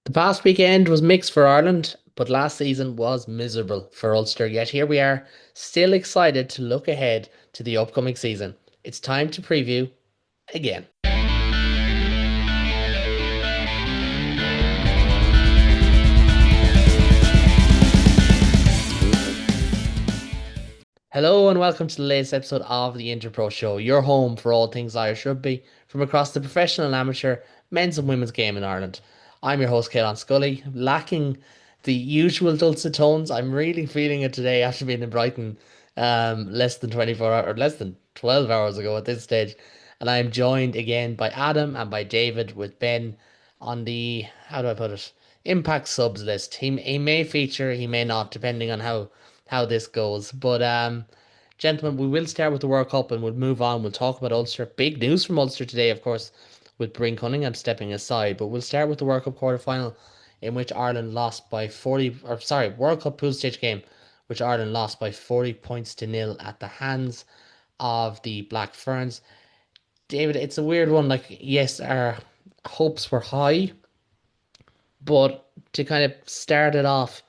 The past weekend was mixed for Ireland, but last season was miserable for Ulster. Yet here we are, still excited to look ahead to the upcoming season. It's time to preview again. Hello and welcome to the latest episode of the Interpro Show, your home for all things Irish rugby from across the professional and amateur men's and women's game in Ireland. I'm your host, Caelan Scully, lacking the usual dulcet tones. I'm really feeling it today after being in Brighton less than 24 hours, or less than 12 hours ago at this stage. And I'm joined again by Adam and by David with Ben on the, how do I put it, impact subs list. He may feature, he may not, depending on how this goes. But gentlemen, we will start with the World Cup and we'll move on. We'll talk about Ulster. Big news from Ulster today, of course, with Bryn Cunningham stepping aside. But we'll start with the World Cup quarter final, in which Ireland lost by 40, or sorry, World Cup pool stage game, which Ireland lost by 40 points to nil at the hands of the Black Ferns. David, it's a weird one. Like, yes, our hopes were high, but to kind of start it off,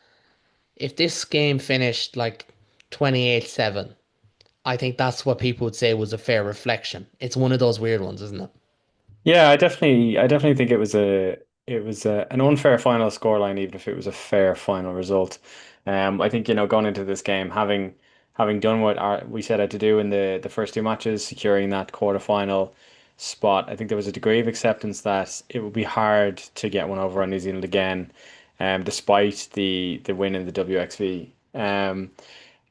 if this game finished like 28-7, I think that's what people would say was a fair reflection. It's one of those weird ones, isn't it? Yeah, I definitely think an unfair final scoreline, even if it was a fair final result. I think, going into this game, having done what we set out to do in the first two matches, securing that quarterfinal spot, I think there was a degree of acceptance that it would be hard to get one over on New Zealand again, despite the win in the WXV.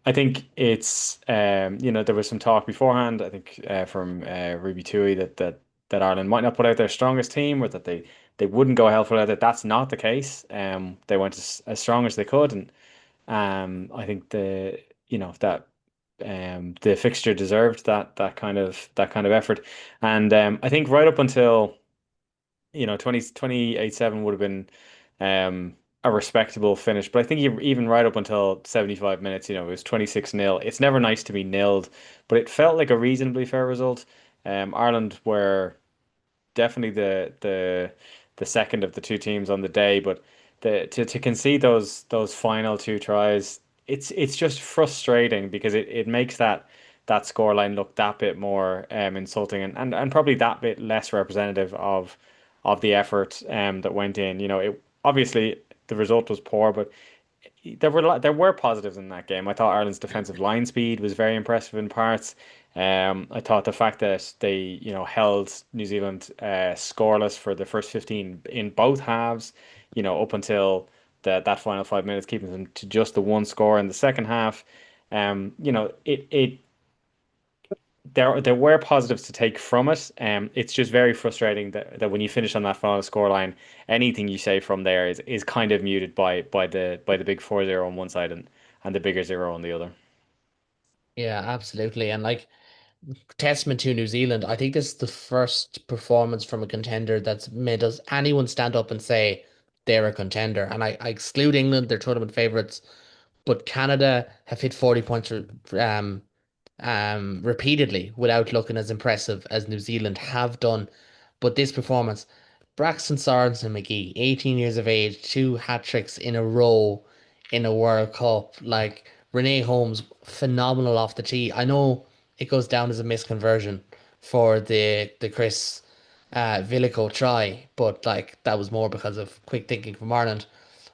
I think there was some talk beforehand, I think from Ruby Tui that Ireland might not put out their strongest team or that they wouldn't go hell for leather. That's not the case. They went as strong as they could, and I think that the fixture deserved that kind of effort. And I think right up until 28-7 would have been a respectable finish. But I think even right up until 75 minutes, it was 26-0. It's never nice to be nilled, but it felt like a reasonably fair result. Ireland were definitely the second of the two teams on the day, but to concede those final two tries, it's just frustrating because it makes that scoreline look that bit more insulting and probably that bit less representative of the effort that went in. It obviously the result was poor, but there were positives in that game. I thought Ireland's defensive line speed was very impressive in parts. I thought the fact that they, held New Zealand scoreless for the first 15 in both halves, up until that final 5 minutes, keeping them to just the one score in the second half. It there were positives to take from it. It's just very frustrating that when you finish on that final scoreline, anything you say from there is kind of muted by the big 4-0 on one side and the bigger zero on the other. Yeah, absolutely. And like, testament to New Zealand, I think this is the first performance from a contender that's made us anyone stand up and say they're a contender. And I exclude England, they're tournament favourites, but Canada have hit 40 points repeatedly without looking as impressive as New Zealand have done. But this performance, Braxton Sorensen McGee, 18 years of age, two hat tricks in a row in a World Cup. Like Renee Holmes, phenomenal off the tee. I know it goes down as a misconversion for the Chris Villico try, but like that was more because of quick thinking from Ireland.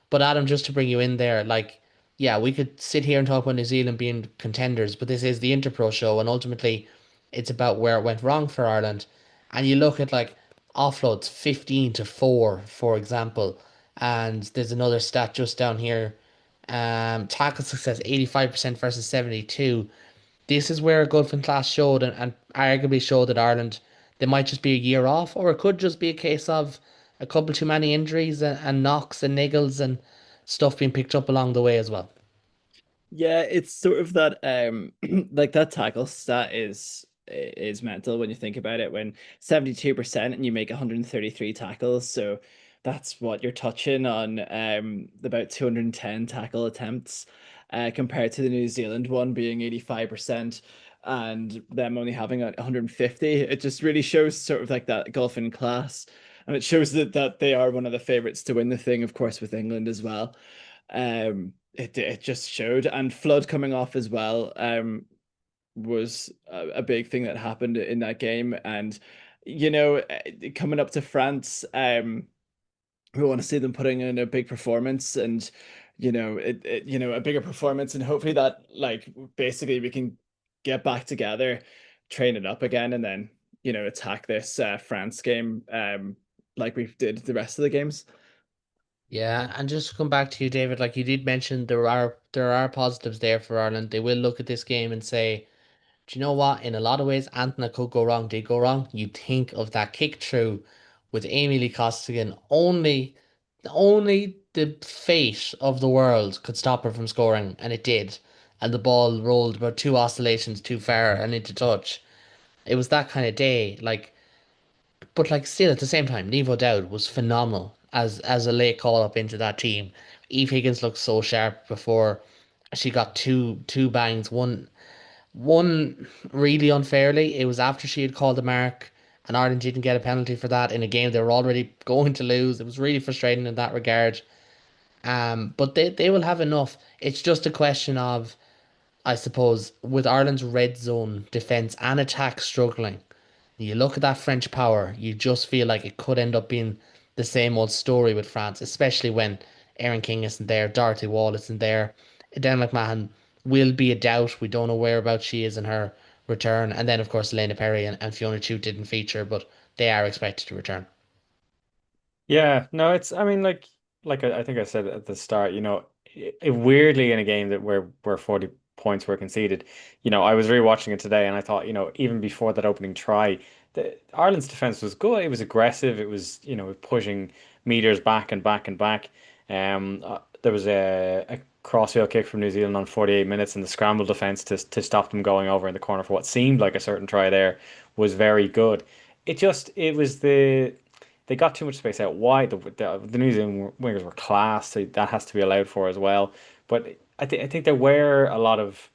But Adam, just to bring you in there, like, yeah, we could sit here and talk about New Zealand being contenders, but this is the Interpro show, and ultimately it's about where it went wrong for Ireland. And you look at like offloads 15-4, for example, and there's another stat just down here. Tackle success 85% versus 72. This is where Golfing class showed and arguably showed that Ireland, they might just be a year off, or it could just be a case of a couple too many injuries and knocks and niggles and stuff being picked up along the way as well. Yeah, it's sort of that like that tackle stat is mental when you think about it. When 72% and you make 133 tackles, so that's what you're touching on about 210 tackle attempts compared to the New Zealand one being 85% and them only having 150. It just really shows sort of like that golfing class. and it shows that they are one of the favorites to win the thing, of course, with England as well. It just showed, and Flood coming off as well. Was a big thing that happened in that game, and coming up to France, we want to see them putting in a big performance, and a bigger performance, and hopefully that, like, basically we can get back together, train it up again, and then attack this France game like we did the rest of the games. Yeah, and just to come back to you, David, like you did mention, there are positives there for Ireland. They will look at this game and say, do you know what? In a lot of ways, anything that could go wrong did go wrong. You think of that kick through with Amy Lee Costigan. Only the fate of the world could stop her from scoring, and it did. And the ball rolled about two oscillations too far and into touch. It was that kind of day. But still at the same time, Niamh O'Dowd was phenomenal as a late call up into that team. Eve Higgins looked so sharp before she got two bangs. One really unfairly. It was after she had called the mark, and Ireland didn't get a penalty for that in a game they were already going to lose. It was really frustrating in that regard. But they will have enough. It's just a question of, I suppose, with Ireland's red zone defence and attack struggling. You look at that French power, you just feel like it could end up being the same old story with France, especially when Erin King isn't there, Dorothy Wall isn't there. Dan McMahon will be a doubt. We don't know whereabouts she is in her return. And then, of course, Elena Perry and Fiona Chu didn't feature, but they are expected to return. Yeah, no, I mean, like I think I said at the start, weirdly in a game that where 40 points were conceded, I was rewatching it today and I thought, even before that opening try, Ireland's defense was good. It was aggressive. It was, pushing meters back and back and back. There was a crossfield kick from New Zealand on 48 minutes, and the scramble defense to stop them going over in the corner for what seemed like a certain try there was very good. It was they got too much space out wide. The New Zealand wingers were class, so that has to be allowed for as well. But I think there were a lot of,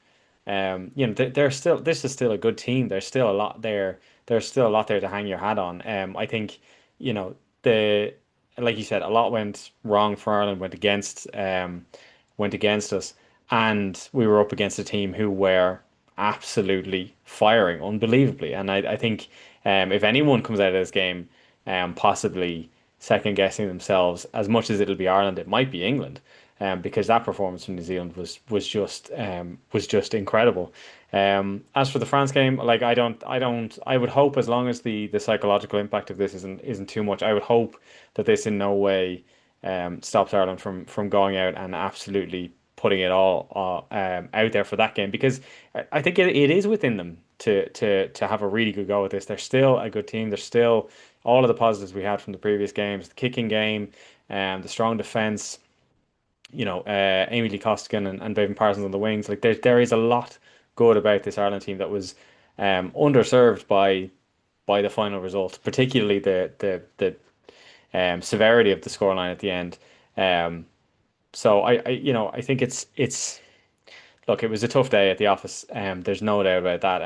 they're still, this is still a good team. There's still a lot there. There's still a lot there to hang your hat on. I think, you know, the like you said, a lot went wrong for Ireland, went against us, and we were up against a team who were absolutely firing unbelievably. And I think, if anyone comes out of this game, possibly second guessing themselves as much as it'll be Ireland, it might be England, because that performance from New Zealand was just incredible. As for the France game, like I would hope, as long as the psychological impact of this isn't too much, I would hope that this in no way stops Ireland from going out and absolutely putting it all out there for that game, because I think it is within them to have a really good go at this. They're still a good team. They're still all of the positives we had from the previous games, the kicking game, the strong defense, Amy Lee Costigan and Bevan Parsons on the wings. Like there is a lot good about this Ireland team that was underserved by the final result, particularly the severity of the scoreline at the end. Um, so I think it's look, it was a tough day at the office. There's no doubt about that,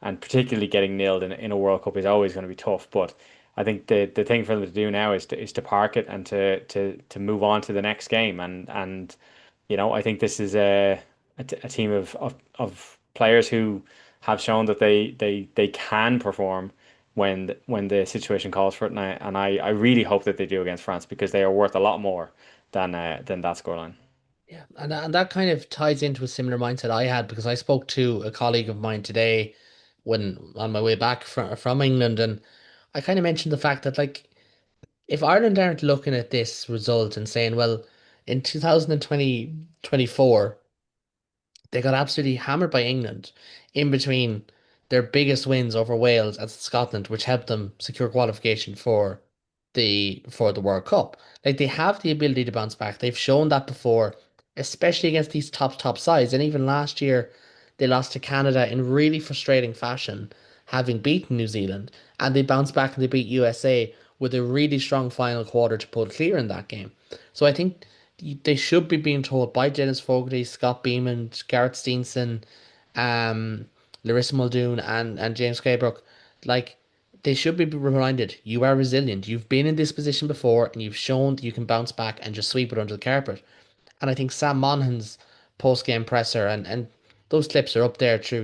and particularly getting nailed in a World Cup is always going to be tough. But I think the thing for them to do now is to park it and to move on to the next game. And I think this is a team of players who have shown that they can perform when the situation calls for it. And I really hope that they do against France, because they are worth a lot more than that scoreline. Yeah, and that kind of ties into a similar mindset I had, because I spoke to a colleague of mine today when on my way back from England, and I kind of mentioned the fact that, like, if Ireland aren't looking at this result and saying, well, in 2024 they got absolutely hammered by England in between their biggest wins over Wales and Scotland, which helped them secure qualification for the World Cup. Like, they have the ability to bounce back. They've shown that before, especially against these top sides. And even last year, they lost to Canada in really frustrating fashion, having beaten New Zealand, and they bounced back and they beat USA with a really strong final quarter to pull clear in that game. So I think they should be being told by Dennis Fogarty, Scott Beeman, Garrett Steenson, um, Larissa Muldoon, and James Claybrook, like, they should be reminded you are resilient. You've been in this position before and you've shown that you can bounce back and just sweep it under the carpet. And I think Sam Monaghan's post-game presser and those clips are up there through,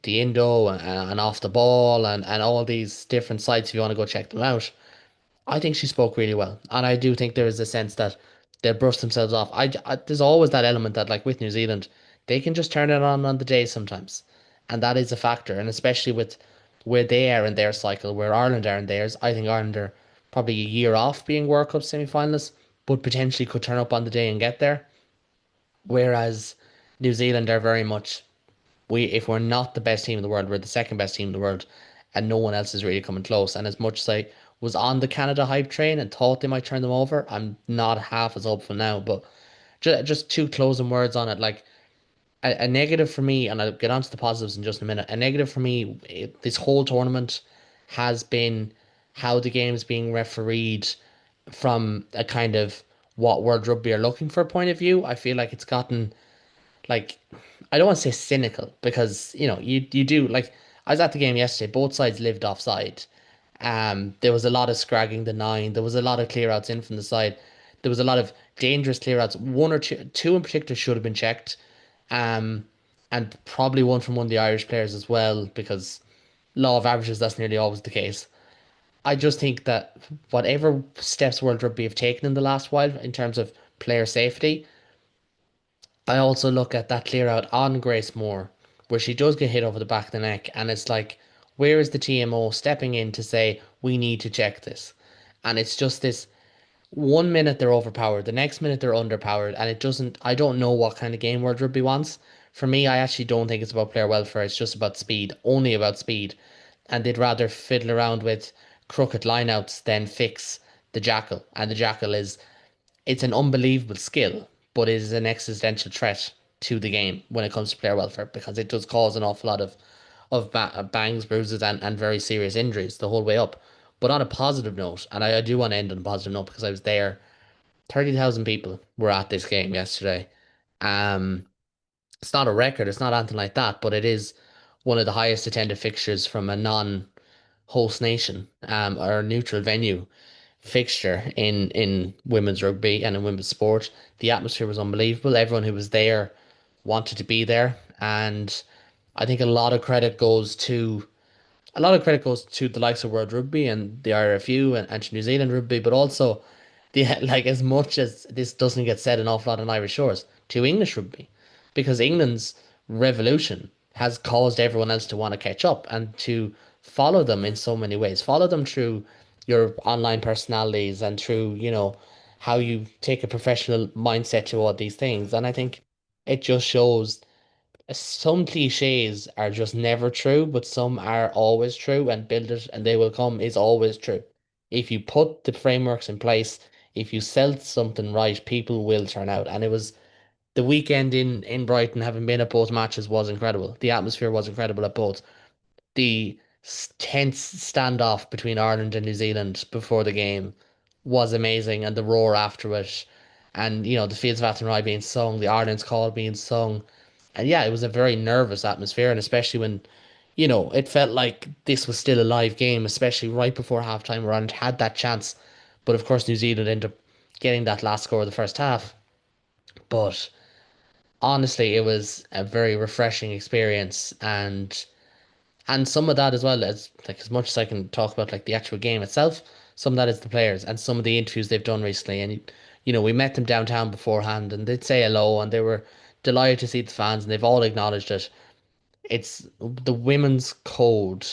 the Indo and off the ball and all these different sites if you want to go check them out. I think she spoke really well. And I do think there is a sense that they'll brush themselves off. There's always that element that, like with New Zealand, they can just turn it on the day sometimes. And that is a factor. And especially with where they are in their cycle, where Ireland are in theirs, I think Ireland are probably a year off being World Cup semi-finalists, but potentially could turn up on the day and get there. Whereas New Zealand are very much, if we're not the best team in the world, we're the second best team in the world, and no one else is really coming close. And as much as I was on the Canada hype train and thought they might turn them over, I'm not half as hopeful now. But just two closing words on it. Like a negative for me, and I'll get onto the positives in just a minute. A negative for me, this whole tournament has been how the game's being refereed from a kind of what World Rugby are looking for point of view. I feel like it's gotten like I don't want to say cynical because you do like I was at the game yesterday. Both sides lived offside. There was a lot of scragging the nine. There was a lot of clear outs in from the side. There was a lot of dangerous clear outs. One or two in particular should have been checked. Um, and probably one from one of the Irish players as well because law of averages that's nearly always the case. I just think that whatever steps World Rugby have taken in the last while in terms of player safety, I also look at that clear out on Grace Moore, where she does get hit over the back of the neck, and it's like, where is the TMO stepping in to say, we need to check this? And it's just this 1 minute they're overpowered, the next minute they're underpowered, and I don't know what kind of game World Rugby wants. For me, I actually don't think it's about player welfare, it's just about speed, only about speed. And they'd rather fiddle around with crooked lineouts than fix the jackal. And the jackal it's an unbelievable skill, but it is an existential threat to the game when it comes to player welfare because it does cause an awful lot of bangs, bruises, and very serious injuries the whole way up. But on a positive note, and I do want to end on a positive note because I was there, 30,000 people were at this game yesterday. Um, it's not a record, it's not anything like that, but it is one of the highest attended fixtures from a non-host nation, or neutral venue fixture in women's rugby and in women's sport. The atmosphere was unbelievable. Everyone who was there wanted to be there, and I think a lot of credit goes to the likes of World Rugby and the IRFU and to New Zealand Rugby, but also like as much as this doesn't get said an awful lot on Irish shores, to English rugby, because England's revolution has caused everyone else to want to catch up and to follow them in so many ways. Follow them through your online personalities and through, how you take a professional mindset to all these things. And I think it just shows some cliches are just never true, but some are always true, and build it and they will come is always true. If you put the frameworks in place, if you sell something right, people will turn out. And it was the weekend in Brighton, having been at both matches, was incredible. The atmosphere was incredible at both. The tense standoff between Ireland and New Zealand before the game was amazing, and the roar after it, and the Fields of Athenry being sung, the Ireland's call being sung, and yeah, it was a very nervous atmosphere, and especially when it felt like this was still a live game, especially right before halftime, where Ireland had that chance, but of course New Zealand ended up getting that last score of the first half. But honestly, it was a very refreshing experience, and some of that as well as much as I can talk about like the actual game itself, some of that is the players and some of the interviews they've done recently. And we met them downtown beforehand and they'd say hello and they were delighted to see the fans and they've all acknowledged it. It's the women's code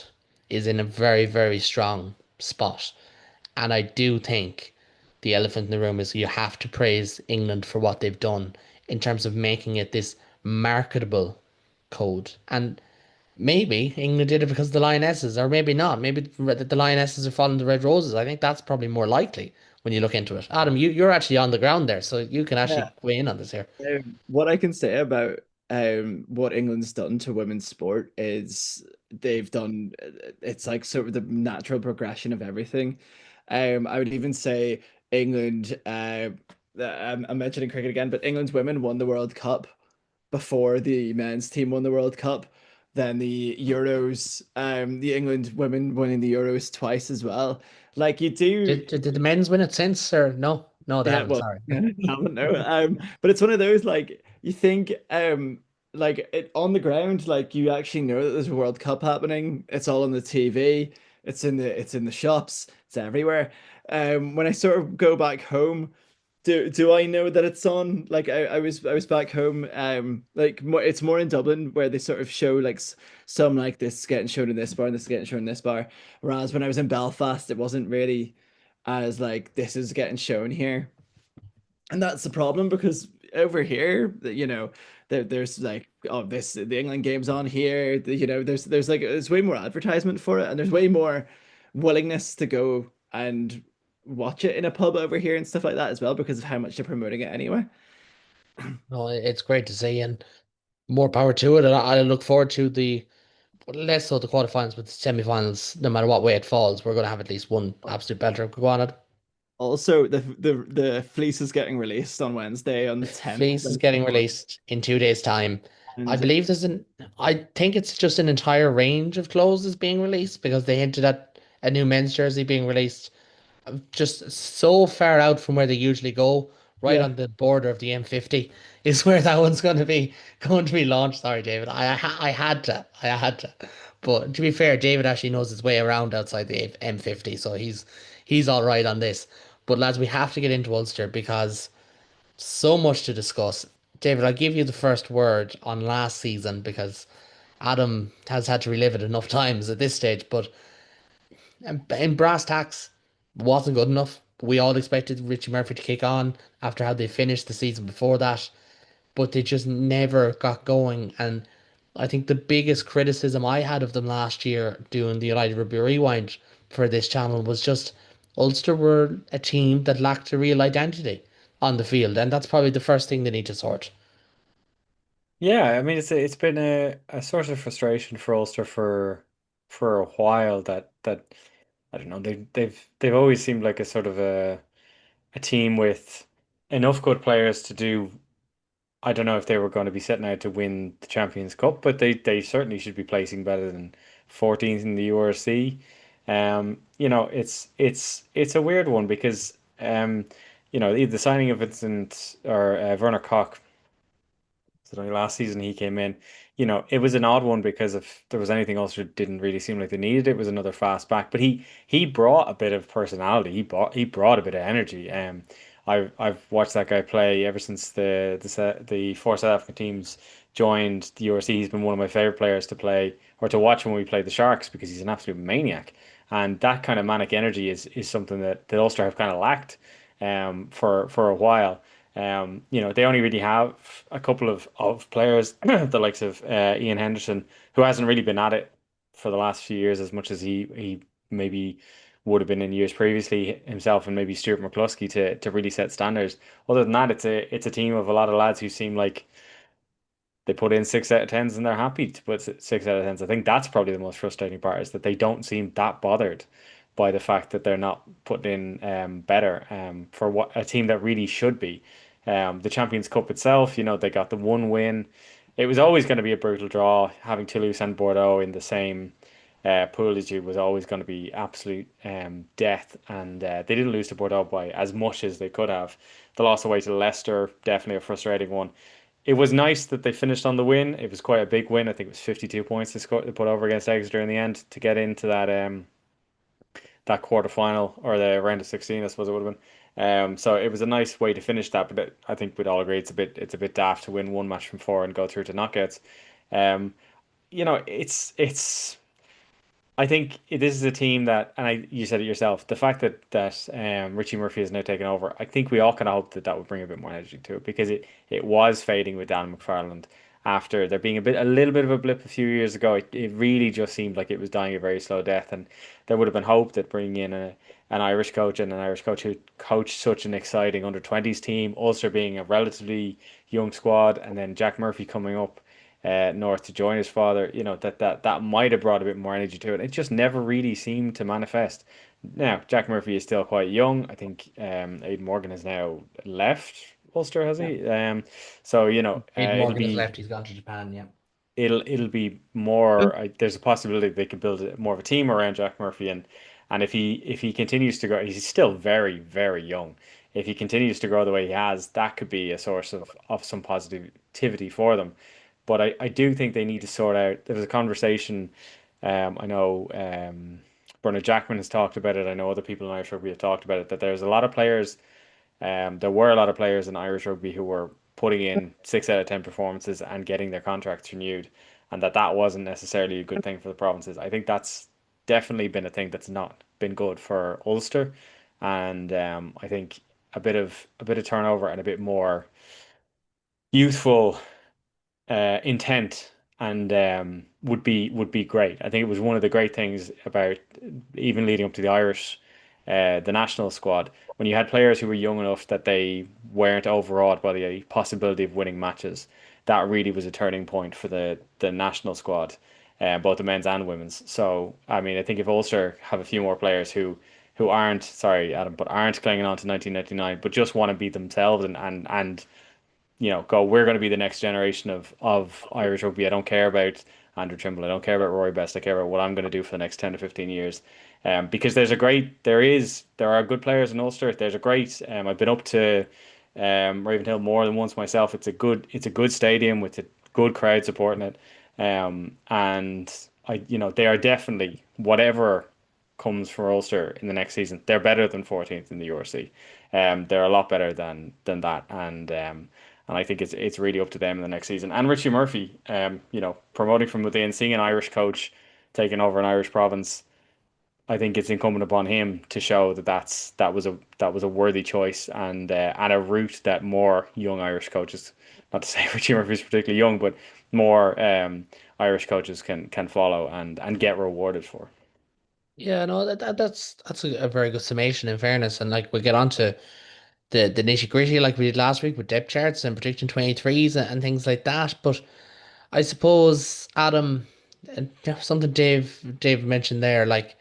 is in a very, very strong spot. And I do think the elephant in the room is you have to praise England for what they've done in terms of making it this marketable code. And maybe England did it because of the Lionesses, or maybe not. Maybe the Lionesses are following the Red Roses. I think that's probably more likely when you look into it. Adam, you're actually on the ground there, so you can Yeah. actually weigh in on this here. What I can say about what England's done to women's sport is they've done it's like sort of the natural progression of everything. I would even say England. I'm mentioning cricket again, but England's women won the World Cup before the men's team won the World Cup. then the Euros, the England women winning the Euros twice as well. Like you do, Did the men's win it since or no? No, they yeah, haven't. well, Sorry. yeah, I haven't know. But it's one of those like you think like it on the ground, like you actually know that there's a World Cup happening. It's all on the TV. It's in the shops. It's everywhere. When I sort of go back home, do I know that it's on? Like I was back home. Like more, it's more in Dublin where they sort of show like some like this is getting shown in this bar and this is getting shown in this bar. Whereas when I was in Belfast, it wasn't really as like this is getting shown here. And that's the problem because over here, there's like, oh, this the England game's on here. There's like there's way more advertisement for it, and there's way more willingness to go and watch it in a pub over here and stuff like that as well because of how much they're promoting it anyway. No, it's great to see and more power to it. And I look forward to the less so the quarterfinals, but the semi-finals. No matter what way it falls, we're going to have at least one absolute belter go on it. Also, the fleece is getting released on Wednesday on the 10th. Fleece is getting released in 2 days' time. I And believe I think it's just an entire range of clothes is being released because they hinted at a new men's jersey being released just so far out from where they usually go, right yeah, on the border of the M50 is where that one's going to be launched. Sorry, David. I had to. I had to. But to be fair, David actually knows his way around outside the M50, so he's all right on this. But lads, we have to get into Ulster because so much to discuss. David, I'll give you the first word on last season because Adam has had to relive it enough times at this stage. But in brass tacks, wasn't good enough. We all expected Richie Murphy to kick on after how they finished the season before that, but they just never got going. And I think the biggest criticism I had of them last year doing the United Rugby Rewind for this channel was just Ulster were a team that lacked a real identity on the field, and that's probably the first thing they need to sort. Yeah, I mean it's been a source of frustration for Ulster for a while that I don't know they've always seemed like a sort of a team with enough good players to do. I don't know if they were going to be setting out to win the Champions Cup, but they certainly should be placing better than 14th in the URC. It's a weird one because the signing of Vincent or Werner Koch. So only last season he came in. It was an odd one because if there was anything else that didn't really seem like they needed, it was another fast back. But he brought a bit of personality. He brought a bit of energy. I've watched that guy play ever since the four South African teams joined the URC. He's been one of my favorite players to play or to watch when we play the Sharks because he's an absolute maniac. And that kind of manic energy is something that Ulster have kind of lacked for a while. They only really have a couple of players, the likes of Ian Henderson, who hasn't really been at it for the last few years as much as he maybe would have been in years previously himself, and maybe Stuart McCluskey to really set standards. Other than that, it's a team of a lot of lads who seem like they put in 6 out of 10s and they're happy to put 6 out of 10s. I think that's probably the most frustrating part is that they don't seem that bothered by the fact that they're not putting in better for what a team that really should be. The Champions Cup itself, they got the one win. It was always going to be a brutal draw. Having Toulouse and Bordeaux in the same pool as you was always going to be absolute death. And they didn't lose to Bordeaux by as much as they could have. The loss away to Leicester, definitely a frustrating one. It was nice that they finished on the win. It was quite a big win. I think it was 52 points they put over against Exeter in the end to get into that quarter final or the round of 16, I suppose it would have been. So it was a nice way to finish that, but I think we'd all agree it's a bit daft to win one match from four and go through to knockouts. Um, it's I think this is a team that, and you said it yourself, the fact that Richie Murphy has now taken over, I think we all kind of hoped that would bring a bit more energy to it because it was fading with Dan McFarland after there being a little bit of a blip a few years ago. It really just seemed like it was dying a very slow death, and there would have been hope that bringing in an Irish coach and an Irish coach who coached such an exciting under 20s team, Ulster being a relatively young squad, and then Jack Murphy coming up north to join his father, that might have brought a bit more energy to it. It just never really seemed to manifest. Now, Jack Murphy is still quite young. I think Aidan Morgan has now left Ulster, has yeah. he? So Aid it'll Morgan has be left. He's gone to Japan. Yeah. it'll be more. There's a possibility they could build more of a team around Jack Murphy, and if he continues to grow, he's still very very young. If he continues to grow the way he has, that could be a source of some positivity for them. But I do think they need to sort out. There was a conversation. I know Bernard Jackman has talked about it. I know other people in Irish rugby have talked about it. That there's a lot of players there were a lot of players in Irish rugby who were putting in 6 out of 10 performances and getting their contracts renewed, and that wasn't necessarily a good thing for the provinces. I think that's definitely been a thing that's not been good for Ulster, and I think a bit of turnover and a bit more youthful intent and would be great. I think it was one of the great things about even leading up to the national squad, when you had players who were young enough that they weren't overawed by the possibility of winning matches. That really was a turning point for the national squad, both the men's and women's. So I mean, I think if Ulster have a few more players who aren't, sorry Adam, but aren't clinging on to 1999, but just want to be themselves and go, we're going to be the next generation of Irish rugby. I don't care about Andrew Trimble. I don't care about Rory Best. I care about what I'm going to do for the next 10 to 15 years. Because there are good players in Ulster. There's a great, I've been up to Ravenhill more than once myself. It's a good stadium with a good crowd supporting it. And they are definitely, whatever comes for Ulster in the next season, they're better than 14th in the URC. They're a lot better than that, and I think it's really up to them in the next season. And Richie Murphy, promoting from within, seeing an Irish coach taking over an Irish province, I think it's incumbent upon him to show that was a worthy choice and a route that more young Irish coaches, not to say Richie Murphy is particularly young, but more Irish coaches can follow and get rewarded for. Yeah, no, that's a very good summation in fairness. And like we get on to the nitty gritty like we did last week with depth charts and prediction 23s and things like that. But I suppose Adam and something Dave mentioned there, like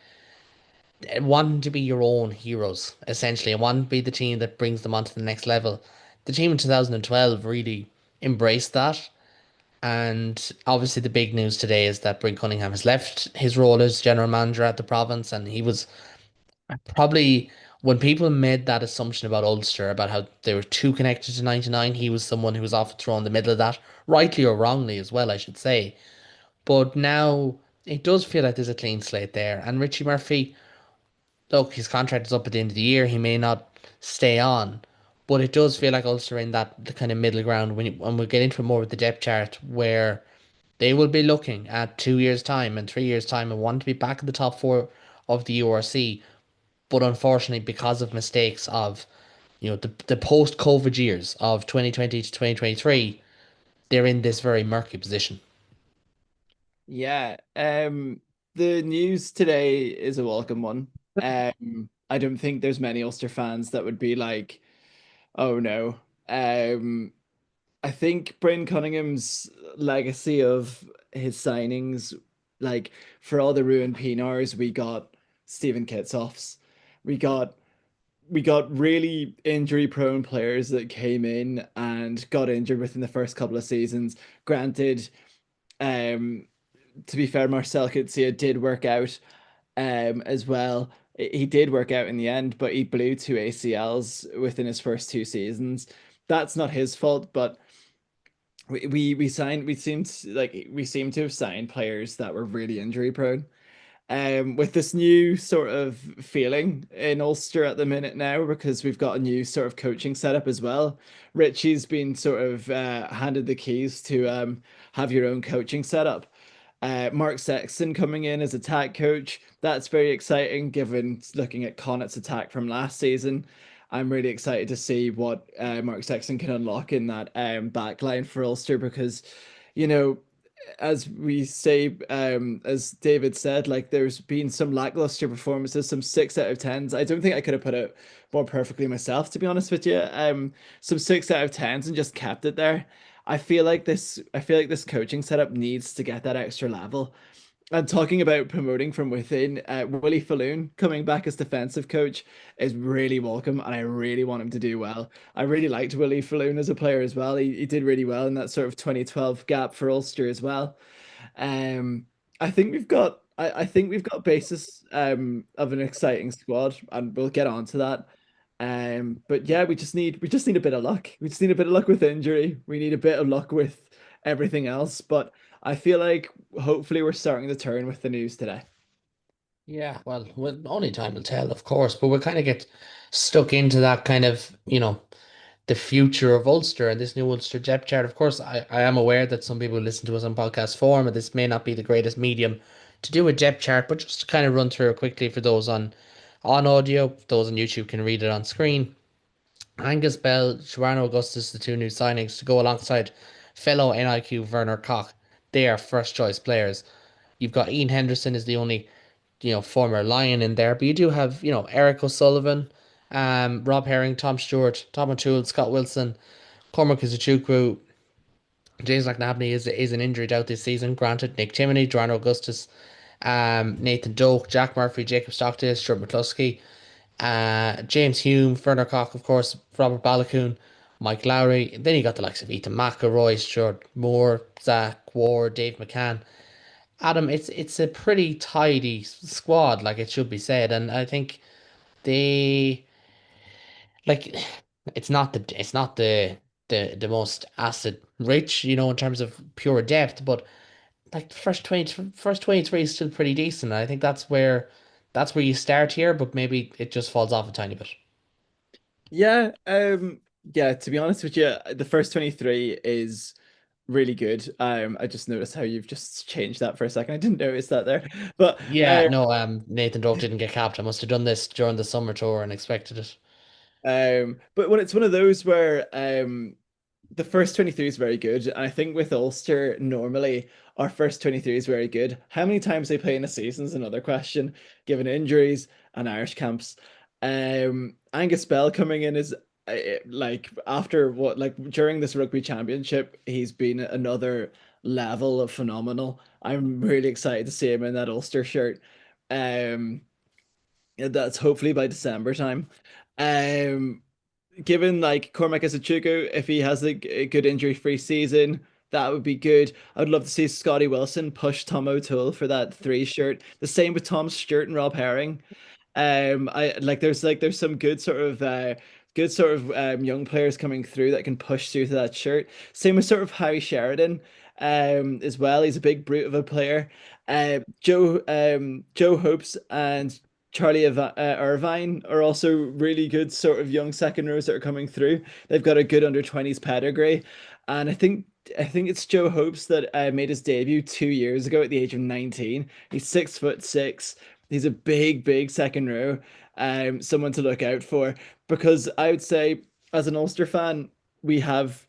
wanting to be your own heroes, essentially, and wanting to be the team that brings them onto the next level. The team in 2012 really embraced that. And obviously, the big news today is that Bryn Cunningham has left his role as general manager at the province, and he was probably when people made that assumption about Ulster, about how they were too connected to 99, he was someone who was often thrown in the middle of that, rightly or wrongly as well, I should say. But now it does feel like there's a clean slate there. And Richie Murphy, look, his contract is up at the end of the year. He may not stay on, but it does feel like Ulster are in that the kind of middle ground when we get into more of the depth chart where they will be looking at 2 years' time and 3 years' time and want to be back in the top four of the URC. But unfortunately, because of mistakes of the post-COVID years of 2020 to 2023, they're in this very murky position. Yeah, the news today is a welcome one. I don't think there's many Ulster fans that would be like, "Oh no." I think Brian Cunningham's legacy of his signings, like for all the ruined PNRs, we got Stephen Kitsoffs. We got we got really injury prone players that came in and got injured within the first couple of seasons. Granted, um, to be fair, Marcel Coetzee did work out as well. He did work out in the end, but he blew two ACLs within his first two seasons. That's not his fault, but we signed we seem to have signed players that were really injury prone. With this new sort of feeling in Ulster at the minute now, because we've got a new sort of coaching setup as well. Richie's been sort of handed the keys to have your own coaching setup. Mark Sexton coming in as attack coach. That's very exciting given looking at Connacht's attack from last season. I'm really excited to see what Mark Sexton can unlock in that back line for Ulster because, you know, as we say, as David said, like there's been some lackluster performances, some 6 out of 10s. I don't think I could have put it more perfectly myself, to be honest with you. Some 6 out of 10s and just kept it there. I feel like this coaching setup needs to get that extra level. And talking about promoting from within, Willie Falloon coming back as defensive coach is really welcome, and I really want him to do well. I really liked Willie Falloon as a player as well. He did really well in that sort of 2012 gap for Ulster as well. Um, I think we've got basis of an exciting squad, and we'll get on to that. But yeah, we just need a bit of luck. We just need a bit of luck with injury. We need a bit of luck with everything else. But I feel like hopefully we're starting to turn with the news today. Yeah, well, only time will tell, of course, but we'll kind of get stuck into that kind of, the future of Ulster and this new Ulster depth chart. Of course, I am aware that some people listen to us on podcast form, and this may not be the greatest medium to do a depth chart, but just to kind of run through it quickly for those on audio, those on YouTube can read it on screen. Angus Bell, Joanna Augustus, the two new signings to go alongside fellow NIQ Werner Koch. They are first choice players. You've got Ian Henderson is the only former Lion in there, but you do have, Eric O'Sullivan, Rob Herring, Tom Stewart, Tom O'Toole, Scott Wilson, Cormac Izuchukwu, James McNabney is an injury out this season. Granted, Nick Timoney, Joanna Augustus, Nathan Doak, Jack Murphy, Jacob Stockdale, Stuart McCluskey, James Hume, Werner Koch, of course, Robert Balakoon, Mike Lowry. And then you got the likes of Ethan McElroy, Stuart Moore, Zach Ward, Dave McCann. Adam, it's a pretty tidy squad, like it should be said, and I think they like it's not the most asset rich, in terms of pure depth, but like the first 23 is still pretty decent. I think that's where you start here, but maybe it just falls off a tiny bit. Yeah, yeah, to be honest with you, the first 23 is really good. I just noticed how you've just changed that for a second. I didn't notice that there. But Yeah, no, Nathan Doak didn't get capped. I must have done this during the summer tour and expected it. but when it's one of those where the first 23 is very good. And I think with Ulster, normally our first 23 is very good. How many times they play in a season is another question, given injuries and Irish camps. Angus Bell coming in is like after what, like during this rugby championship, he's been another level of phenomenal. I'm really excited to see him in that Ulster shirt. Um, that's hopefully by December time. Um, Given like Cormac Isachuku, if he has a good injury-free season, that would be good. I would love to see Scotty Wilson push Tom O'Toole for that three shirt. The same with Tom Stewart and Rob Herring. I there's some good sort of young players coming through that can push through to that shirt. Same with sort of Harry Sheridan, as well. He's a big brute of a player. Joe Hopes and Irvine are also really good sort of young second rows that are coming through. They've got a good under 20s pedigree, and I think it's Joe Hopes that made his debut 2 years ago at the age of 19. He's 6'6". He's a big second row, someone to look out for, because I would say as an Ulster fan, we have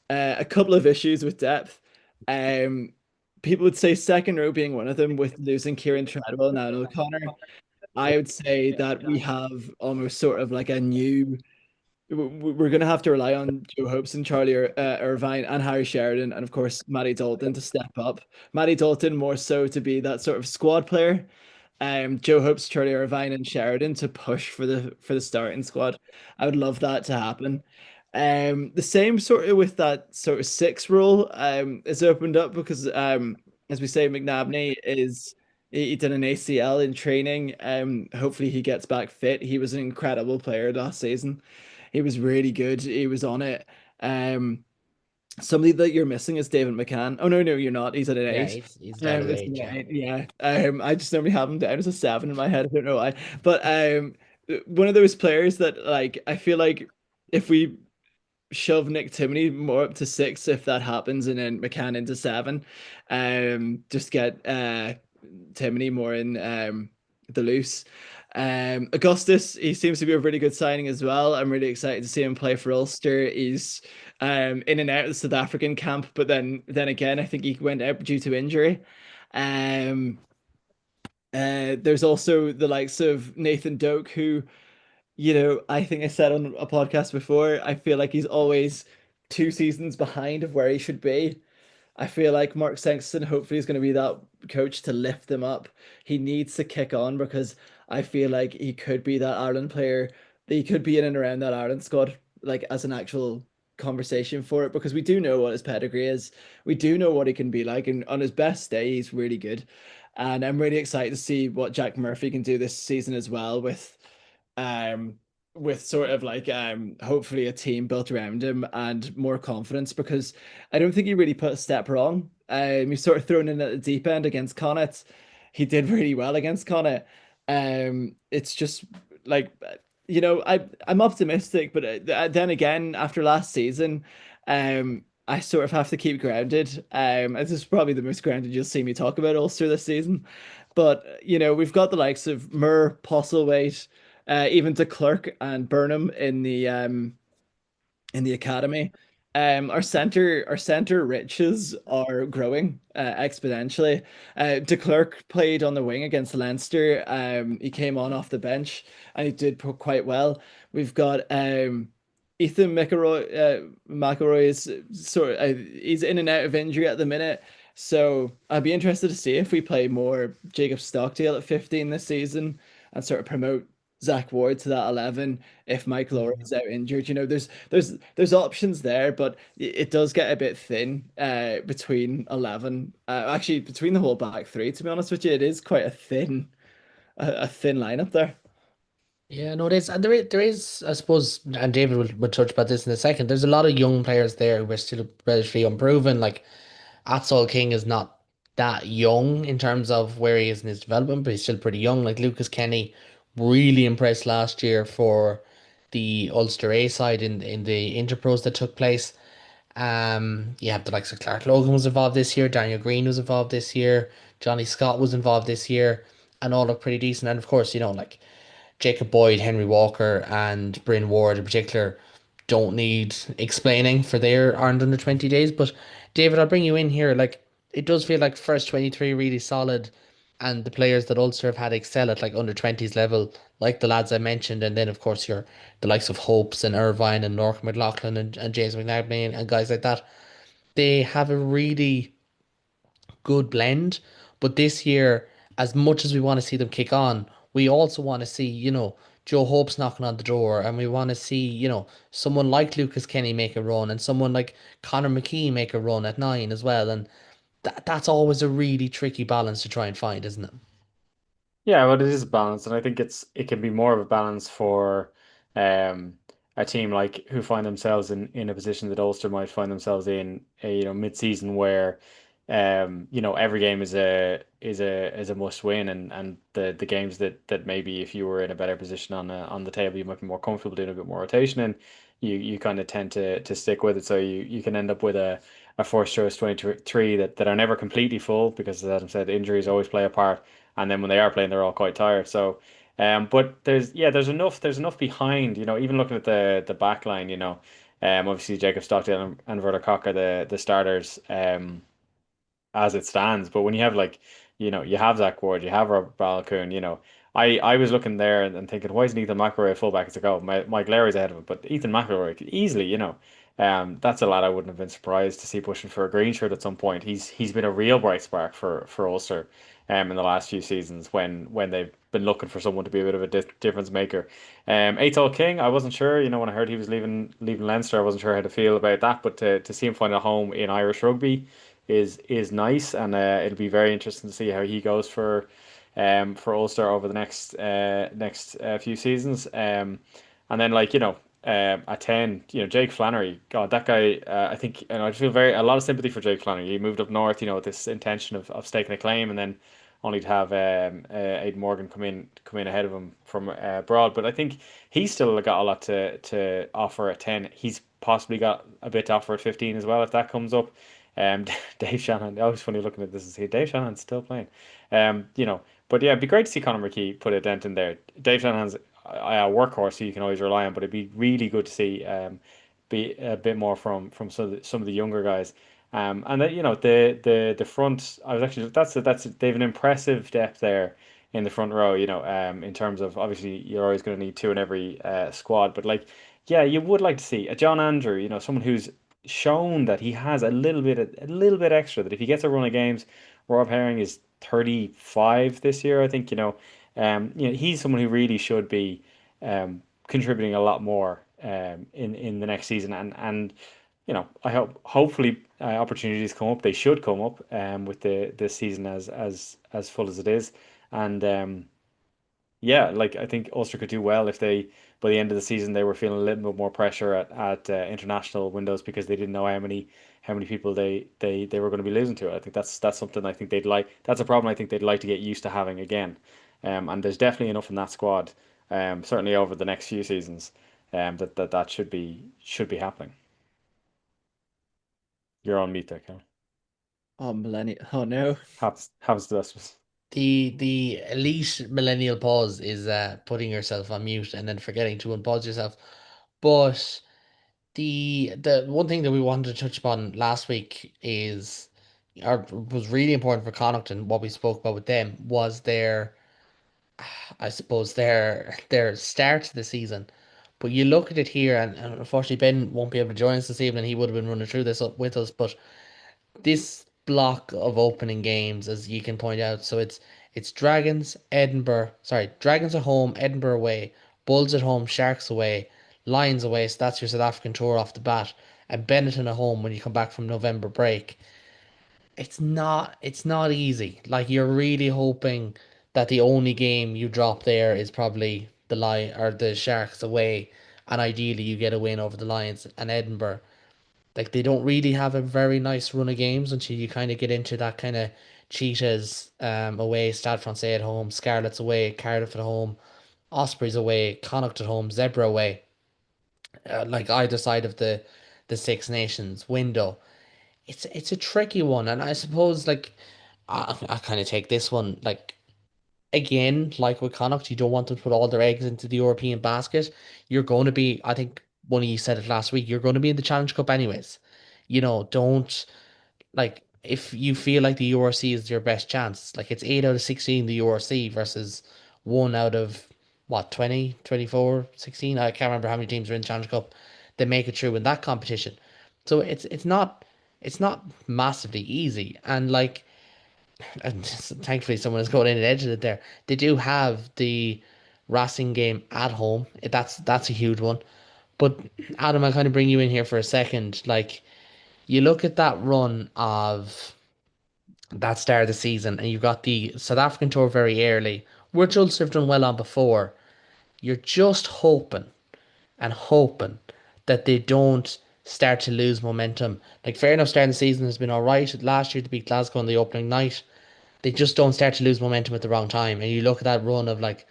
a couple of issues with depth. Um, People would say second row being one of them with losing Kieran Treadwell and Alan O'Connor. I would say that we have almost sort of like a new. We're going to have to rely on Joe Hopes and Charlie Irvine and Harry Sheridan, and of course Matty Dalton to step up. Matty Dalton more so to be that sort of squad player. Joe Hopes, Charlie Irvine, and Sheridan to push for the starting squad. I would love that to happen. The same sort of with that sort of six role is opened up because as we say, McNabney he did an ACL in training. Hopefully he gets back fit. He was an incredible player last season. He was really good. He was on it. Um, Somebody that you're missing is David McCann. Oh no, you're not. He's at an Yeah, eight. he's down at It's eight. an Yeah. eight. Yeah. I just normally have him down as a seven in my head. I don't know why. But one of those players that like I feel like if we shove Nick Timoney more up to six, if that happens, and then McCann into seven, just get Timoney more in the loose. Augustus, he seems to be a really good signing as well. I'm really excited to see him play for Ulster. He's in and out of the South African camp, but then again, I think he went out due to injury. Um, there's also the likes of Nathan Doak, who, I think I said on a podcast before, I feel like he's always 2 seasons behind of where he should be. I feel like Mark Sexton hopefully is going to be that coach to lift them up. He needs to kick on because I feel like he could be that Ireland player. He could be in and around that Ireland squad, like as an actual conversation for it, because we do know what his pedigree is. We do know what he can be like, and on his best day, he's really good. And I'm really excited to see what Jack Murphy can do this season as well um with sort of like hopefully a team built around him and more confidence, because I don't think he really put a step wrong. He's sort of thrown in at the deep end against Connacht. He did really well against Connacht. It's just like I'm optimistic, but then again, after last season, I sort of have to keep grounded. This is probably the most grounded you'll see me talk about Ulster this season. But we've got the likes of Murr, Postlewaite, even de Klerk and Burnham in the academy. Our center riches are growing exponentially. De Klerk played on the wing against Leinster. He came on off the bench and he did quite well. We've got Ethan McElroy. McElroy is he's in and out of injury at the minute. So I'd be interested to see if we play more Jacob Stockdale at 15 this season and sort of promote Zach Ward to that 11 if Mike Laurie is out injured. There's options there, but it does get a bit thin between 11. Actually, between the whole back three, to be honest with you, it is quite a thin lineup there. Yeah, no, it is, and there is, I suppose, and David will touch about this in a second. There's a lot of young players there who are still relatively unproven. Like Atsol King is not that young in terms of where he is in his development, but he's still pretty young. Like Lucas Kenny, really impressed last year for the Ulster A side in the Interpros that took place. You have the likes of Clark Logan was involved this year, Daniel Green was involved this year, Johnny Scott was involved this year, and all look pretty decent. And of course, like Jacob Boyd, Henry Walker, and Bryn Ward in particular don't need explaining for their Ireland under 20 days. But David, I'll bring you in here. Like it does feel like first 23 really solid, and the players that Ulster have had excel at like under 20s level, like the lads I mentioned, and then of course your the likes of Hopes and Irvine and North McLaughlin and James McNabney and guys like that. They have a really good blend. But this year, as much as we want to see them kick on, we also want to see, Joe Hope's knocking on the door, and we want to see, someone like Lucas Kenny make a run, and someone like Connor McKee make a run at 9 as well. And that's always a really tricky balance to try and find, isn't it? Yeah, well, it is a balance, and I think it can be more of a balance for um, a team like who find themselves in a position that Ulster might find themselves in, mid-season where every game is a must win, and the games that maybe if you were in a better position on the table, you might be more comfortable doing a bit more rotation, and you kind of tend to stick with it, so you can end up with a first choice 23 that are never completely full because, as Adam said, injuries always play a part, and then when they are playing, they're all quite tired. So, but there's enough behind. Even looking at the back line, obviously Jacob Stockdale and Verder Cock are the starters. As it stands. But when you have you have Zach Ward, you have Robert Balakoon, I was looking there and thinking, why isn't Ethan McElroy a fullback? It's like, oh, Mike Larry's ahead of him, but Ethan McElroy could easily, that's a lad I wouldn't have been surprised to see pushing for a green shirt at some point. He's been a real bright spark for Ulster, in the last few seasons when they've been looking for someone to be a bit of a difference maker. Athol King, I wasn't sure, when I heard he was leaving Leinster, I wasn't sure how to feel about that, but to see him find a home in Irish rugby is nice, and it'll be very interesting to see how he goes for Ulster over the next few seasons. And then at 10, Jake Flannery, God, that guy, I think, and I feel a lot of sympathy for Jake Flannery. He moved up north, with this intention of staking a claim, and then only to have Aidan Morgan come in ahead of him from abroad. But I think he's still got a lot to offer at 10. He's possibly got a bit to offer at 15 as well if that comes up. Dave Shanahan, always funny looking at this and see Dave Shanahan's still playing. Um, you know, but yeah, it'd be great to see Conor McKee put a dent in there. Dave Shanahan's a workhorse who you can always rely on, but it'd be really good to see be a bit more from some of the younger guys. And then the front. I was actually they have an impressive depth there in the front row. In terms of obviously you're always going to need two in every squad, but yeah, you would like to see a John Andrew. Someone who's shown that he has a little bit extra. That if he gets a run of games, Rob Herring is 35 this year, I think. He's someone who really should be contributing a lot more in the next season, and I hopefully opportunities come up. They should come up with the season as full as it is, and yeah, like I think Ulster could do well if they, by the end of the season, they were feeling a little bit more pressure at international windows because they didn't know how many people they were going to be losing to. I think that's something I think they'd like. That's a problem I think they'd like to get used to having again. And there's definitely enough in that squad, certainly over the next few seasons, that should be happening. You're on mute there, Kevin. Oh, millennial. Oh no. Happens to us. The elite millennial pause is putting yourself on mute and then forgetting to unpause yourself. But the one thing that we wanted to touch upon last week is, or was really important for Connacht and what we spoke about with them was their, I suppose their start to the season. But you look at it here, and unfortunately Ben won't be able to join us this evening. He would have been running through this with us, but this block of opening games, as you can point out, so it's Dragons at home, Edinburgh away, Bulls at home, Sharks away, Lions away. So that's your South African tour off the bat, and Benetton at home when you come back from November break. It's not easy. Like you're really hoping that the only game you drop there is probably the Lion or the Sharks away, and ideally you get a win over the Lions and Edinburgh. Like they don't really have a very nice run of games until you kind of get into that kind of Cheetahs away, Stade Francais at home, Scarlets away, Cardiff at home, Ospreys away, Connacht at home, Zebra away. Like either side of the Six Nations window. It's a tricky one, and I suppose like I kind of take this one like again, like with Connacht, you don't want to put all their eggs into the European basket. You're going to be, I think one of you said it last week, you're going to be in the Challenge Cup anyways. Don't like if you feel like the URC is your best chance, like it's 8 out of 16 the URC versus 1 out of what 20, 24, 16. I can't remember how many teams are in Challenge Cup that make it through in that competition. So it's not massively easy. And like and thankfully someone has gone in and edited it there. They do have the Racing game at home. That's a huge one. But Adam, I'll kind of bring you in here for a second. Like you look at that run of that start of the season, and you've got the South African tour very early, which Ulster have done well on before. You're just hoping that they don't start to lose momentum. Like fair enough, starting the season has been all right. Last year to beat Glasgow on the opening night, they just don't start to lose momentum at the wrong time. And you look at that run of like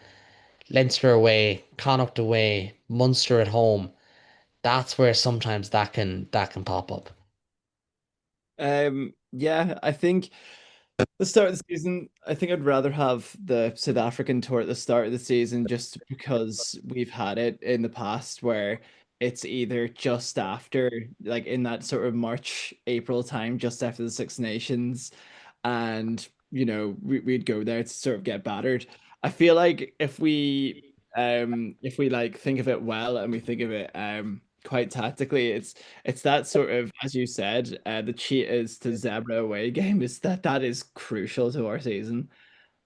Leinster away, Connacht away, Munster at home. That's where sometimes that can pop up. Yeah, I think the start of the season, I think I'd rather have the South African tour at the start of the season just because we've had it in the past where it's either just after, like in that sort of March, April time, just after the Six Nations, and we'd go there to sort of get battered. I feel like if we like think of it well and we think of it quite tactically, it's that sort of, as you said, the cheetahs to zebra away game is that is crucial to our season.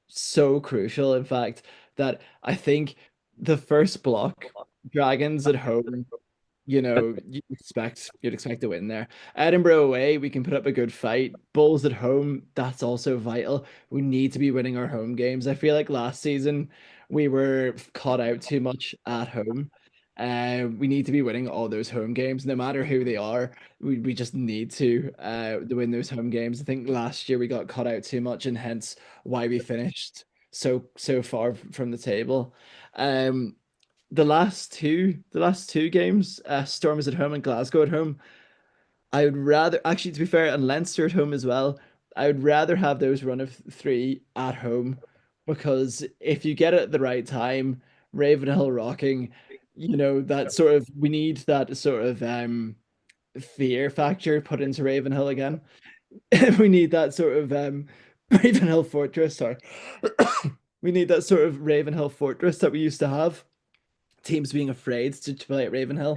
So crucial, in fact, that I think the first block, Dragons at home, you'd expect to win there. Edinburgh away, we can put up a good fight. Bulls at home, that's also vital. We need to be winning our home games. I feel like last season we were caught out too much at home. We need to be winning all those home games, no matter who they are. We just need to win those home games. I think last year we got caught out too much, and hence why we finished so far from the table. Um, the last two games, Storm is at home and Glasgow at home. I would rather, actually, to be fair, and Leinster at home as well. I would rather have those run of three at home because if you get it at the right time, Ravenhill rocking, that sort of, we need that sort of fear factor put into Ravenhill again. We need that sort of Ravenhill fortress. Sorry, we need that sort of Ravenhill fortress that we used to have, teams being afraid to play at Ravenhill.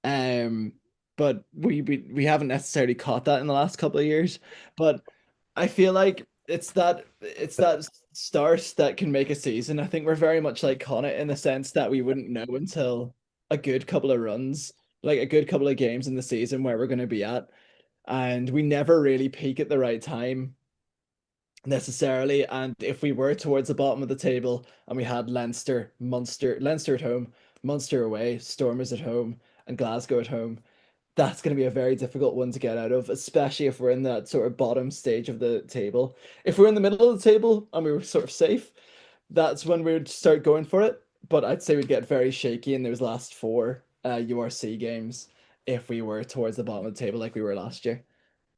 Um, but we haven't necessarily caught that in the last couple of years. But I feel like it's that start that can make a season. I think we're very much like Connacht in the sense that we wouldn't know until a good couple of runs, like a good couple of games in the season where we're going to be at, and we never really peak at the right time necessarily. And if we were towards the bottom of the table and we had Leinster at home, Munster away, Stormers at home, and Glasgow at home, that's going to be a very difficult one to get out of, especially if we're in that sort of bottom stage of the table. If we're in the middle of the table and we were sort of safe, that's when we would start going for it. But I'd say we'd get very shaky in those last four URC games if we were towards the bottom of the table like we were last year.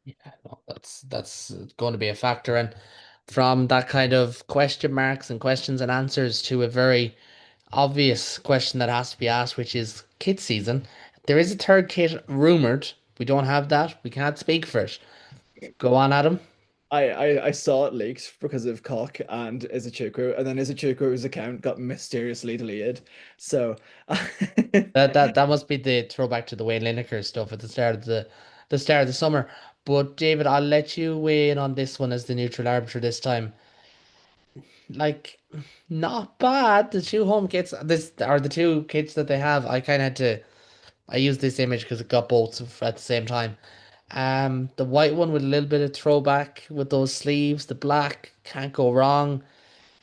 Yeah, no, that's going to be a factor. And from that kind of question marks and questions and answers to a very obvious question that has to be asked, which is kit season. There is a third kit rumored. We don't have that. We can't speak for it. Go on, Adam. I saw it leaked because of Cock and Izuchuku, and then Izuchuku's account got mysteriously deleted. So That must be the throwback to the Wayne Lineker stuff at the start of the summer. But David, I'll let you weigh in on this one as the neutral arbiter this time. Like, not bad. The two home kits, this are the two kits that they have. I kind of had to. I used this image because it got both at the same time. The white one with a little bit of throwback with those sleeves, the black can't go wrong.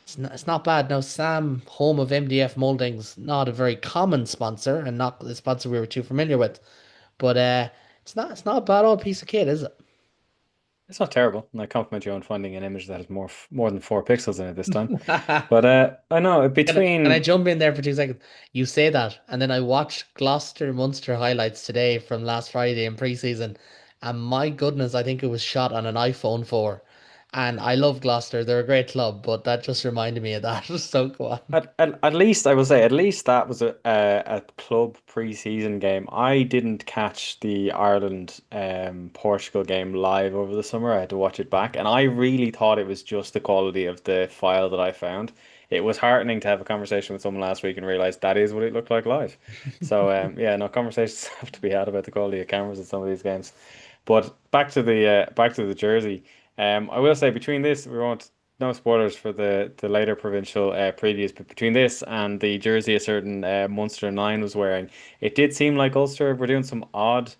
It's not bad. Now, Sam, home of MDF Moldings, not a very common sponsor and not the sponsor we were too familiar with. But it's not a bad old piece of kit, is it? It's not terrible, and I compliment you on finding an image that has more than 4 pixels in it this time. Can But I know can I between jump in there for 2 seconds? You say that, and then I watched Gloucester Munster highlights today from last Friday in pre-season, and my goodness, I think it was shot on an iPhone 4. And I love Gloucester; they're a great club, but that just reminded me of that. So go on. at least I will say at least that was a club pre-season game. I didn't catch the Ireland Portugal game live over the summer. I had to watch it back, and I really thought it was just the quality of the file that I found. It was heartening to have a conversation with someone last week and realize that is what it looked like live. So yeah, no, conversations have to be had about the quality of cameras at some of these games. But back to the jersey. I will say between this, we won't no spoilers for the later provincial previews, but between this and the jersey a certain Munster nine was wearing, it did seem like Ulster were doing some odd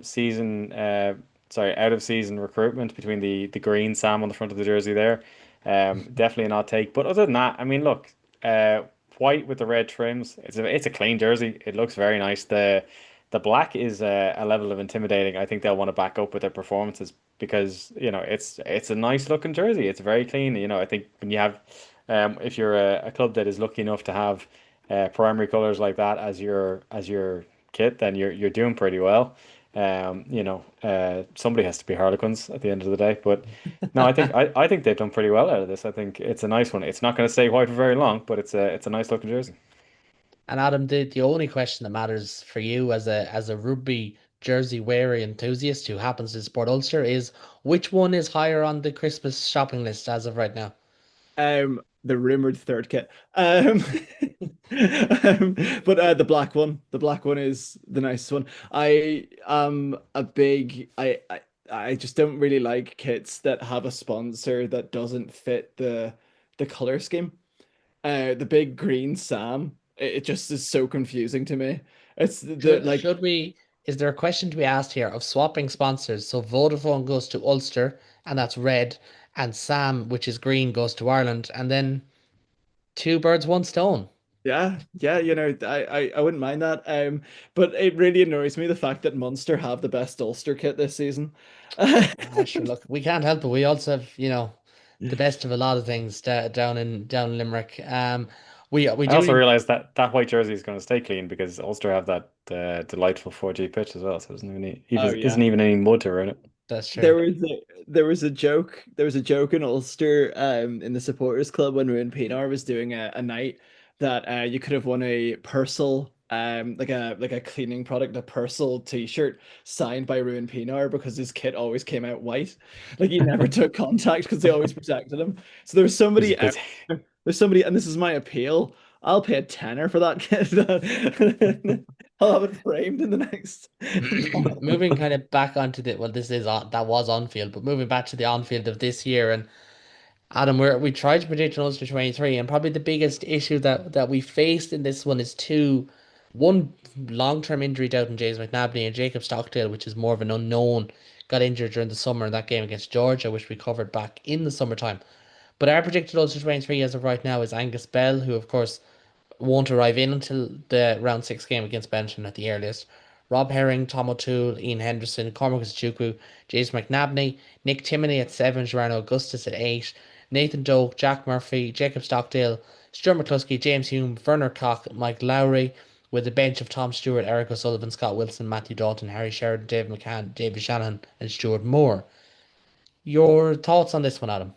season sorry out of season recruitment between the green Sam on the front of the jersey there. Definitely an odd take, but other than that, I mean, look, uh, white with the red trims. It's a clean jersey. It looks very nice. The black is a level of intimidating. I think they'll want to back up with their performances because it's a nice looking jersey. It's very clean. I think when you have if you're a club that is lucky enough to have primary colors like that as your kit, then you're doing pretty well. Somebody has to be Harlequins at the end of the day. But no, I think they've done pretty well out of this. I think it's a nice one. It's not going to stay white for very long, but it's a nice looking jersey. And Adam, the only question that matters for you as a rugby jersey wearing enthusiast who happens to support Ulster is which one is higher on the Christmas shopping list as of right now? The rumored third kit. But the black one is the nicest one. I am a big I just don't really like kits that have a sponsor that doesn't fit the color scheme. The big green Sam, it just is so confusing to me. It's the Should like should we is there a question to be asked here of swapping sponsors? So Vodafone goes to Ulster and that's red, and Sam, which is green, goes to Ireland, and then two birds, one stone. yeah, I wouldn't mind that. But it really annoys me the fact that Munster have the best Ulster kit this season. Ah, sure, look, we can't help it. We also have, the best of a lot of things down in Limerick. We I also do. realized that that white jersey is going to stay clean because Ulster have that delightful 4G pitch as well, so there's Oh even yeah. isn't even any mud to ruin it. That's There true. was a there was a joke in Ulster in the supporters club when Ruin Pinar was doing a night that you could have won a Purcell like a cleaning product, a Purcell t-shirt signed by Ruin Pinar because his kit always came out white. Like he never took contact because they always protected him. So there's It was somebody out busy. there's somebody, and this is my appeal. I'll pay a tenner for that kit. I'll have it framed in the next. Moving kind of back onto the well, this is on that was on field, but moving back to the on field of this year, and Adam, we tried to predict an Ulster 23, and probably the biggest issue that we faced in this one is one long-term injury doubt in James McNabney and Jacob Stockdale, which is more of an unknown, got injured during the summer in that game against Georgia, which we covered back in the summertime. But our predicted Ulster 23 as of right now is Angus Bell, who of course won't arrive in until the round six game against Benton at the earliest. Rob Herring, Tom O'Toole, Ian Henderson, Cormac Chukwu, James McNabney, Nick Timoney at seven, Gerardo Augustus at eight, Nathan Doak, Jack Murphy, Jacob Stockdale, Stuart McCluskey, James Hume, Werner Cock, Mike Lowry, with a bench of Tom Stewart, Eric O'Sullivan, Scott Wilson, Matthew Dalton, Harry Sheridan, Dave McCann, David Shanahan, and Stuart Moore. Your thoughts on this one, Adam?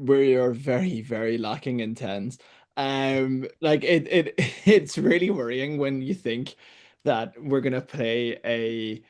We are very, very lacking in tens. Like it's really worrying when you think that we're gonna play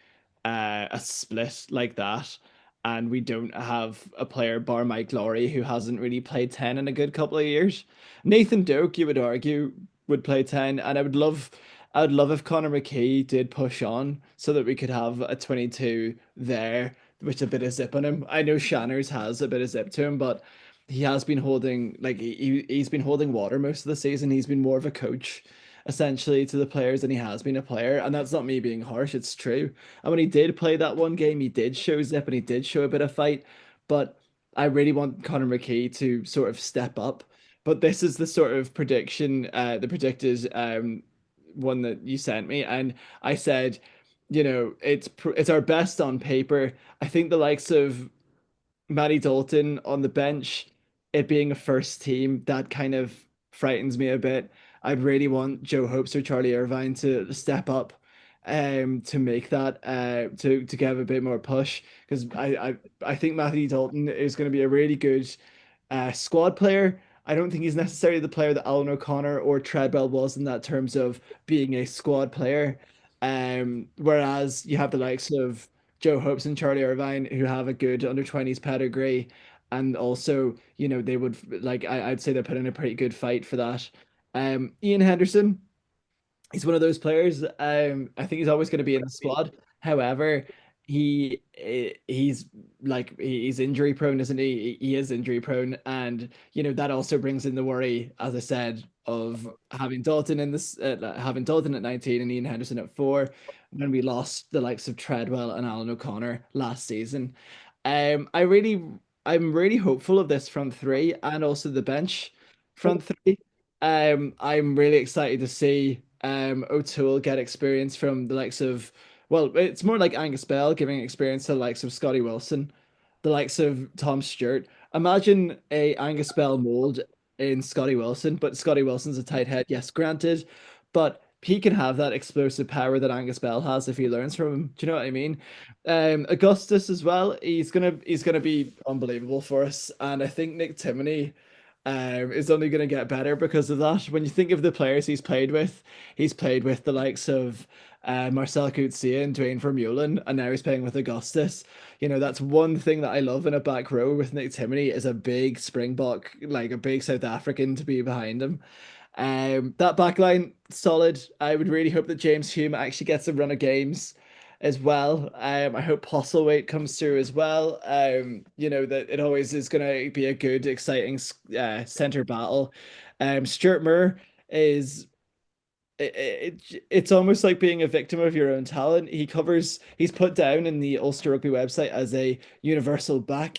a split like that, and we don't have a player bar Mike Laurie who hasn't really played 10 in a good couple of years. Nathan Doak, you would argue, would play 10, and I'd love if Connor McKee did push on so that we could have a 22 there with a bit of zip on him. I know Shanners has a bit of zip to him, but he has been holding like he's been holding water most of the season. He's been more of a coach essentially to the players than he has been a player, and that's not me being harsh. It's true. And when he did play that one game, he did show zip and he did show a bit of fight. But I really want Connor McKee to sort of step up. But this is the sort of prediction, the predicted one that you sent me, and I said, it's our best on paper. I think the likes of Matty Dalton on the bench, it being a first team, that kind of frightens me a bit. I'd really want Joe Hopes or Charlie Irvine to step up to make that to give a bit more push, because I think Matty Dalton is going to be a really good squad player. I don't think he's necessarily the player that Alan O'Connor or Treadwell was in that terms of being a squad player. Whereas you have the likes of Joe Hopes and Charlie Irvine who have a good under 20s pedigree, and also, they would like I'd say they put in a pretty good fight for that. Ian Henderson, he's one of those players. I think he's always going to be in the squad. However, he's like he's injury prone, isn't he? He is injury prone, and that also brings in the worry, as I said, of having Dalton in this, having Dalton at 19 and Ian Henderson at four, when we lost the likes of Treadwell and Alan O'Connor last season. I'm really hopeful of this front three and also the bench front three. I'm really excited to see O'Toole get experience from the likes of, well, it's more like Angus Bell giving experience to the likes of Scotty Wilson, the likes of Tom Stewart. Imagine a Angus Bell mold in Scotty Wilson, but Scotty Wilson's a tight head, yes, granted, but he can have that explosive power that Angus Bell has if he learns from him. Do you know what I mean? Augustus as well. He's gonna be unbelievable for us, and I think Nick Timoney is only going to get better because of that. When you think of the players he's played with the likes of Marcel Coetzee and Dwayne Vermeulen, and now he's playing with Augustus. That's one thing that I love in a back row with Nick Timoney is a big Springbok, like a big South African to be behind him. That back line solid. I would really hope that James Hume actually gets a run of games as well. I hope Postlethwaite comes through as well. That it always is going to be a good, exciting center battle. Stuart Moore is it's almost like being a victim of your own talent. He's put down in the Ulster Rugby website as a universal back.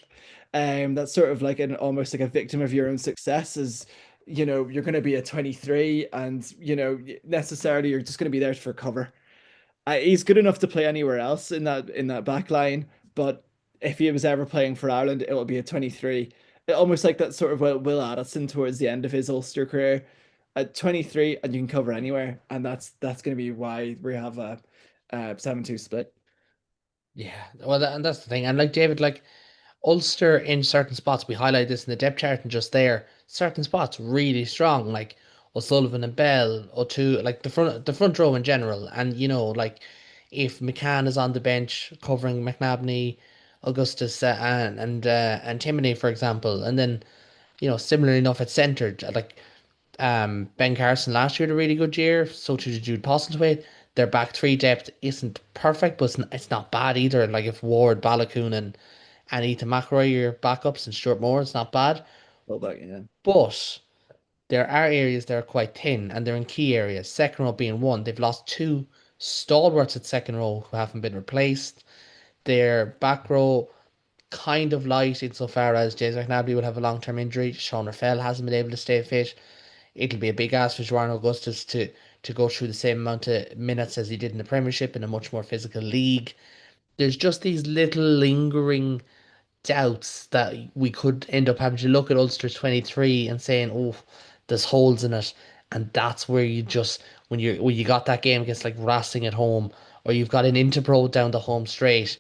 That's sort of like an almost like a victim of your own success. As you're going to be a 23, and necessarily you're just going to be there for cover. He's good enough to play anywhere else in that back line, but if he was ever playing for Ireland, it would be a 23. Almost like that sort of Will Addison towards the end of his Ulster career. At 23, and you can cover anywhere, and that's going to be why we have a 7-2 split. Yeah, well, and that's the thing. And like David, like Ulster in certain spots, we highlight this in the depth chart and just there, certain spots really strong, like O'Sullivan and Bell, O'Toole, like the front row in general. And like if McCann is on the bench covering McNabney, Augustus, and Timoney, for example, and then similarly enough at centre, like Ben Carson last year had a really good year. So too did Jude Postlewaite. Their back three depth isn't perfect, but it's not bad either. Like if Ward, Balogun, and Ethan McElroy are your backups and Stuart Moore, it's not bad. Well, back, yeah. But there are areas that are quite thin, and they're in key areas. Second row being one. They've lost two stalwarts at second row who haven't been replaced. Their back row kind of light insofar as James McNabbly will have a long-term injury. Sean Raffel hasn't been able to stay fit. It'll be a big ask for Joan Augustus to go through the same amount of minutes as he did in the Premiership in a much more physical league. There's just these little lingering doubts that we could end up having to look at Ulster's 23 and saying, oh, there's holes in it. And that's where you just, when you got that game against like Racing at home, or you've got an Interpro down the home straight,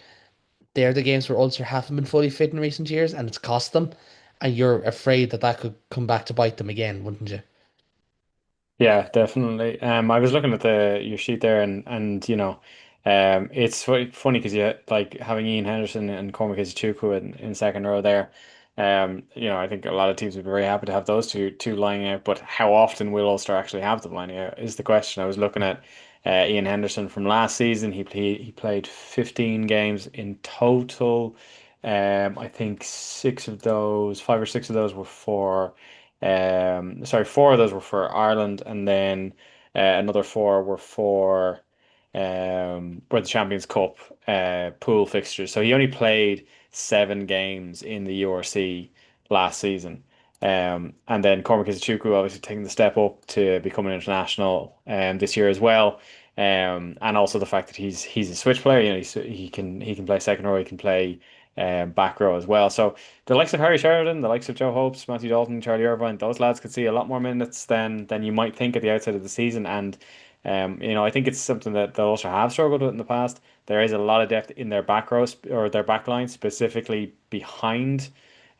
they're the games where Ulster haven't been fully fit in recent years and it's cost them. And you're afraid that that could come back to bite them again, wouldn't you? Yeah, definitely. I was looking at the your sheet there, and it's funny because you like having Ian Henderson and Cormac Ezechuku in second row there. I think a lot of teams would be very happy to have those two lying out, but how often will Ulster actually have them lying out is the question. I was looking at Ian Henderson from last season. He played 15 games in total. I think five or six of those were for. Sorry, four of those were for Ireland, and then another four were the Champions Cup pool fixtures. So he only played 7 games in the URC last season. And then Cormac Izuchukwu obviously taking the step up to become an international this year as well. And also the fact that he's a switch player, he can play second row, he can play back row as well. So the likes of Harry Sheridan, the likes of Joe Hopes, Matthew Dalton, Charlie Irvine, those lads could see a lot more minutes than you might think at the outset of the season. And I think it's something that they also have struggled with in the past. There is a lot of depth in their back row or their back line, specifically behind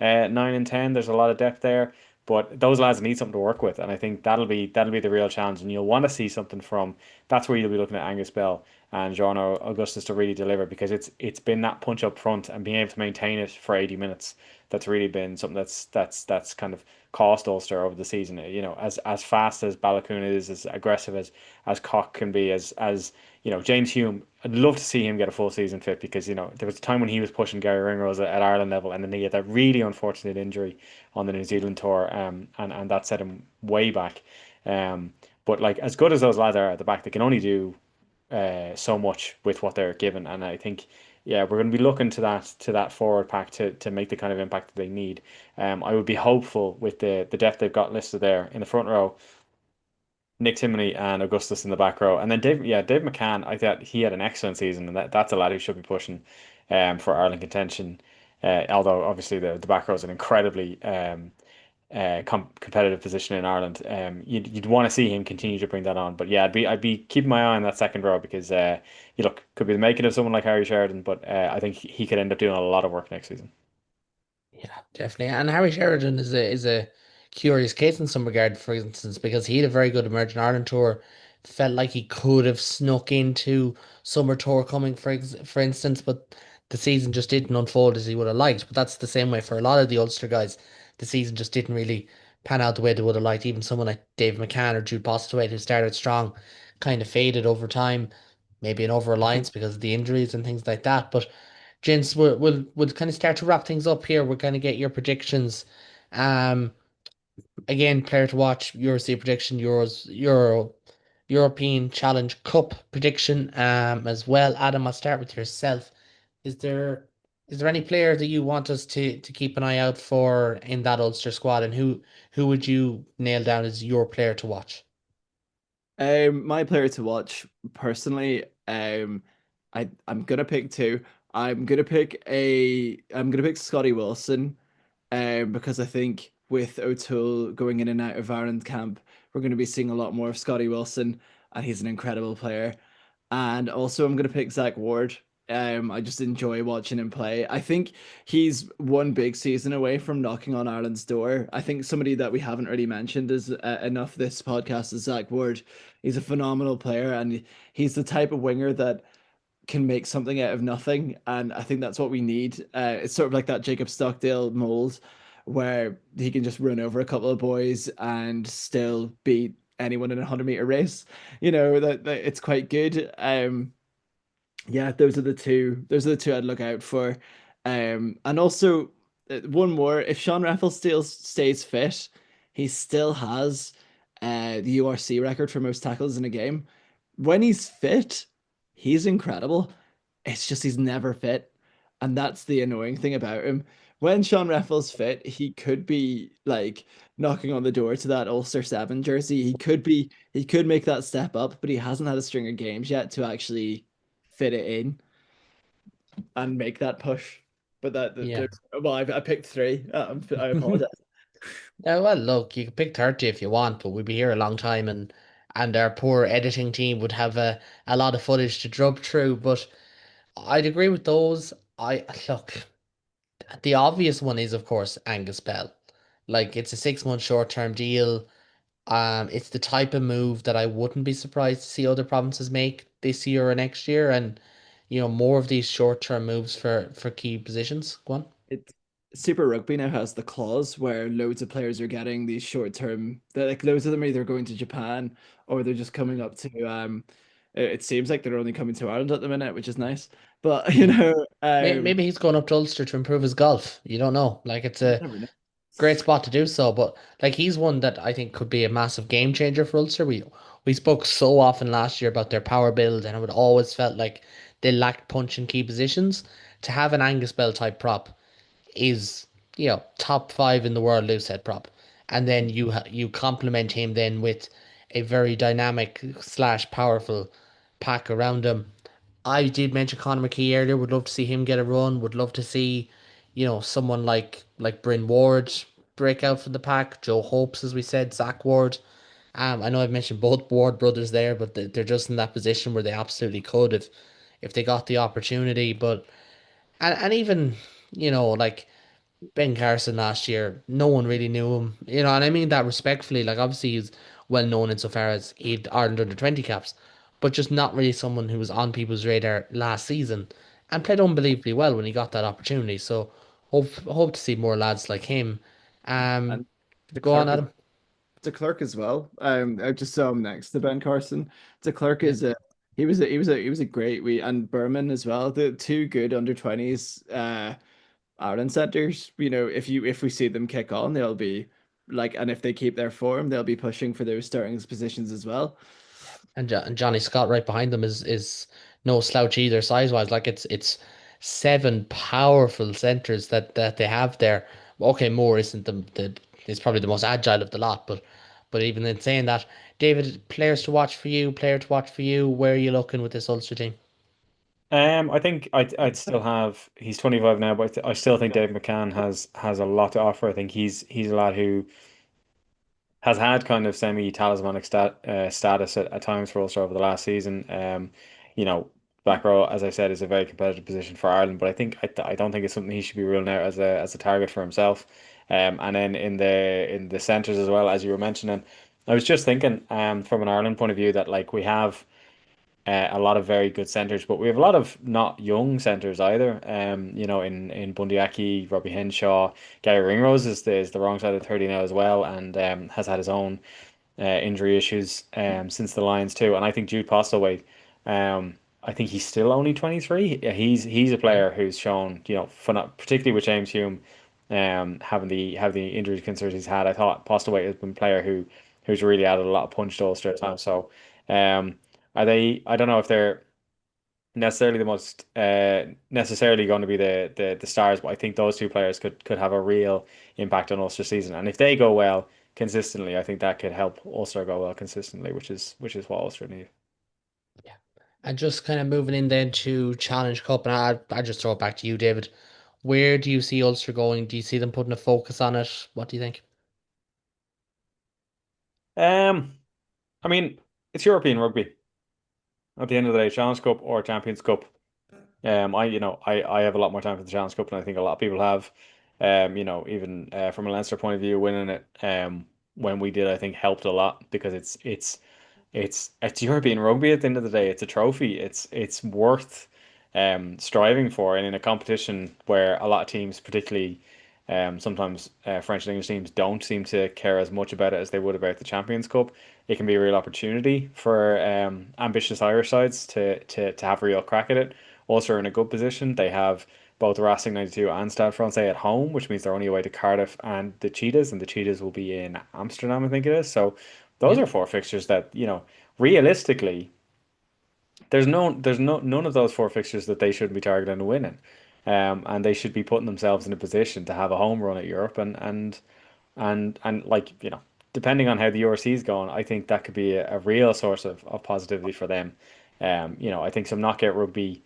9 and 10. There's a lot of depth there, but those lads need something to work with, and I think that'll be the real challenge. And you'll want to see something from. That's where you'll be looking at Angus Bell and John Augustus to really deliver, because it's been that punch up front and being able to maintain it for 80 minutes that's really been something that's kind of cost Ulster over the season. As fast as Balogun is, as aggressive as Cock can be, as James Hume, I'd love to see him get a full season fit, because there was a time when he was pushing Gary Ringrose at Ireland level, and then he had that really unfortunate injury on the New Zealand tour, and that set him way back. But like, as good as those lads are at the back, they can only do so much with what they're given, and I think, yeah, we're going to be looking to that forward pack to make the kind of impact that they need. I would be hopeful with the depth they've got listed there in the front row. Nick Timoney and Augustus in the back row, and then Dave McCann. I thought he had an excellent season, and that's a lad who should be pushing for Ireland contention. Although obviously the back row is an incredibly competitive position in Ireland. You'd want to see him continue to bring that on. But yeah, I'd be keeping my eye on that second row, because you look, could be the making of someone like Harry Sheridan, but I think he could end up doing a lot of work next season. Yeah, definitely. And Harry Sheridan is a curious case in some regard, for instance, because he had a very good Emerging Ireland tour. Felt like he could have snuck into summer tour coming, for instance, but the season just didn't unfold as he would have liked. But that's the same way for a lot of the Ulster guys. The season just didn't really pan out the way they would have liked. Even someone like Dave McCann or Jude Postlewaite, who started strong, kind of faded over time, maybe an over reliance because of the injuries and things like that. But gents, we'll kind of start to wrap things up here. We're going to get your predictions. Um, Again, player to watch, URC prediction, European Challenge Cup prediction, as well. Adam, I'll start with yourself. Is there is there any player that you want us to keep an eye out for in that Ulster squad, and who would you nail down as your player to watch? My player to watch personally, I'm gonna pick two. I'm gonna pick Scotty Wilson, because I think with O'Toole going in and out of Ireland camp, we're gonna be seeing a lot more of Scotty Wilson, and he's an incredible player. And also, I'm gonna pick Zach Ward. I just enjoy watching him play. I think he's one big season away from knocking on Ireland's door. I think somebody that we haven't really mentioned is enough this podcast is Zach Ward. He's a phenomenal player, and he's the type of winger that can make something out of nothing. And I think that's what we need. It's sort of like that Jacob Stockdale mold, where he can just run over a couple of boys and still beat anyone in a 100-meter race. That it's quite good. Yeah, those are the two. Those are the two I'd look out for. And also one more. If Sean Raffles still stays fit, he still has the URC record for most tackles in a game. When he's fit, he's incredible. It's just he's never fit, and that's the annoying thing about him. When Sean Raffles fit, he could be like knocking on the door to that Ulster 7 jersey. He could make that step up, but he hasn't had a string of games yet to actually fit it in and make that push. But Yeah. well, I picked three. I apologize. Yeah, well, look, you can pick 30 if you want, but we'd be here a long time, and our poor editing team would have a lot of footage to drub through. But I'd agree with those. I look, the obvious one is, of course, Angus Bell. Like, it's a 6 month short-term deal. It's the type of move that I wouldn't be surprised to see other provinces make this year or next year, and more of these short-term moves for key positions. Go on. It's Super Rugby now has the clause where loads of players are getting these short term. Like loads of them are either going to Japan or they're just coming up to. It seems like they're only coming to Ireland at the minute, which is nice. But Yeah. um, Maybe he's going up to Ulster to improve his golf. You don't know. Like, it's you a never know. great spot to do so. But like, he's one that I think could be a massive game changer for Ulster. We spoke so often last year about their power build, and it would always felt like they lacked punch in key positions. To have an Angus Bell type prop is, top five in the world loose head prop, and then you complement him then with a very dynamic slash powerful pack around him. I did mention Conor McKee earlier. Would love to see him get a run. Would love to see, someone like Bryn Ward break out from the pack. Joe Hopes, as we said, Zach Ward. I know I've mentioned both Ward brothers there, but they're just in that position where they absolutely could if they got the opportunity. But and even like Ben Carson last year, no one really knew him. And I mean that respectfully. Like, obviously he's well known insofar as he'd Ireland under 20 caps, but just not really someone who was on people's radar last season and played unbelievably well when he got that opportunity. So hope to see more lads like him. Um, And the Go on, clerk Adam. De Klerk as well. I just saw him next to Ben Carson. De Klerk Yeah. is a he was a great we and Berman as well. The two good under 20s Ireland centers. If we see them kick on, they'll be like, and if they keep their form, they'll be pushing for those starting positions as well. And Johnny Scott right behind them is no slouch either size wise. Like, it's seven powerful centers that they have there. Okay, Moore isn't the is probably the most agile of the lot, but even in saying that, David, player to watch for you. Where are you looking with this Ulster team? I think I'd still have he's 25 now, but I still think Dave McCann has a lot to offer. I think he's a lad who has had kind of semi-talismanic status at times for Ulster over the last season. You know, back row, as I said, is a very competitive position for Ireland, but I don't think it's something he should be ruling out as a target for himself. And then in the centres as well, as you were mentioning, I was just thinking from an Ireland point of view that like we have a lot of very good centres, but we have a lot of not young centres either. In Bundy Aki, Robbie Henshaw, Gary Ringrose is the wrong side of 30 now as well, and has had his own injury issues since the Lions too. And I think Jude Postlewaite, I think he's still only 23. Yeah, he's a Yeah. player who's shown, particularly with James Hume, having the injury concerns he's had. I thought Postlewaite has been a player who's really added a lot of punch to Ulster at times. So, are they? I don't know if they're necessarily the most necessarily going to be the stars, but I think those two players could have a real impact on Ulster season. And if they go well consistently, I think that could help Ulster go well consistently, which is what Ulster need. Yeah. And just kind of moving in then to Challenge Cup, and I just throw it back to you, David. Where do you see Ulster going? Do you see them putting a focus on it? What do you think? Um, I mean, it's European rugby at the end of the day, Challenge Cup or Champions Cup. I have a lot more time for the Challenge Cup than I think a lot of people have. Even from a Leinster point of view, winning it when we did, I think helped a lot because it's European rugby at the end of the day. It's a trophy. It's worth striving for, and in a competition where a lot of teams, particularly Sometimes French and English teams don't seem to care as much about it as they would about the Champions Cup. It can be a real opportunity for ambitious Irish sides to have a real crack at it. Ulster are in a good position. They have both Racing 92 and Stade Francais at home, which means they're only away to Cardiff and the Cheetahs, and the Cheetahs will be in Amsterdam, I think it is. So those Yeah. are four fixtures that, realistically, there's none of those four fixtures that they shouldn't be targeting winning. And they should be putting themselves in a position to have a home run at Europe and like, depending on how the URC is going, I think that could be a real source of positivity for them. I think some knockout rugby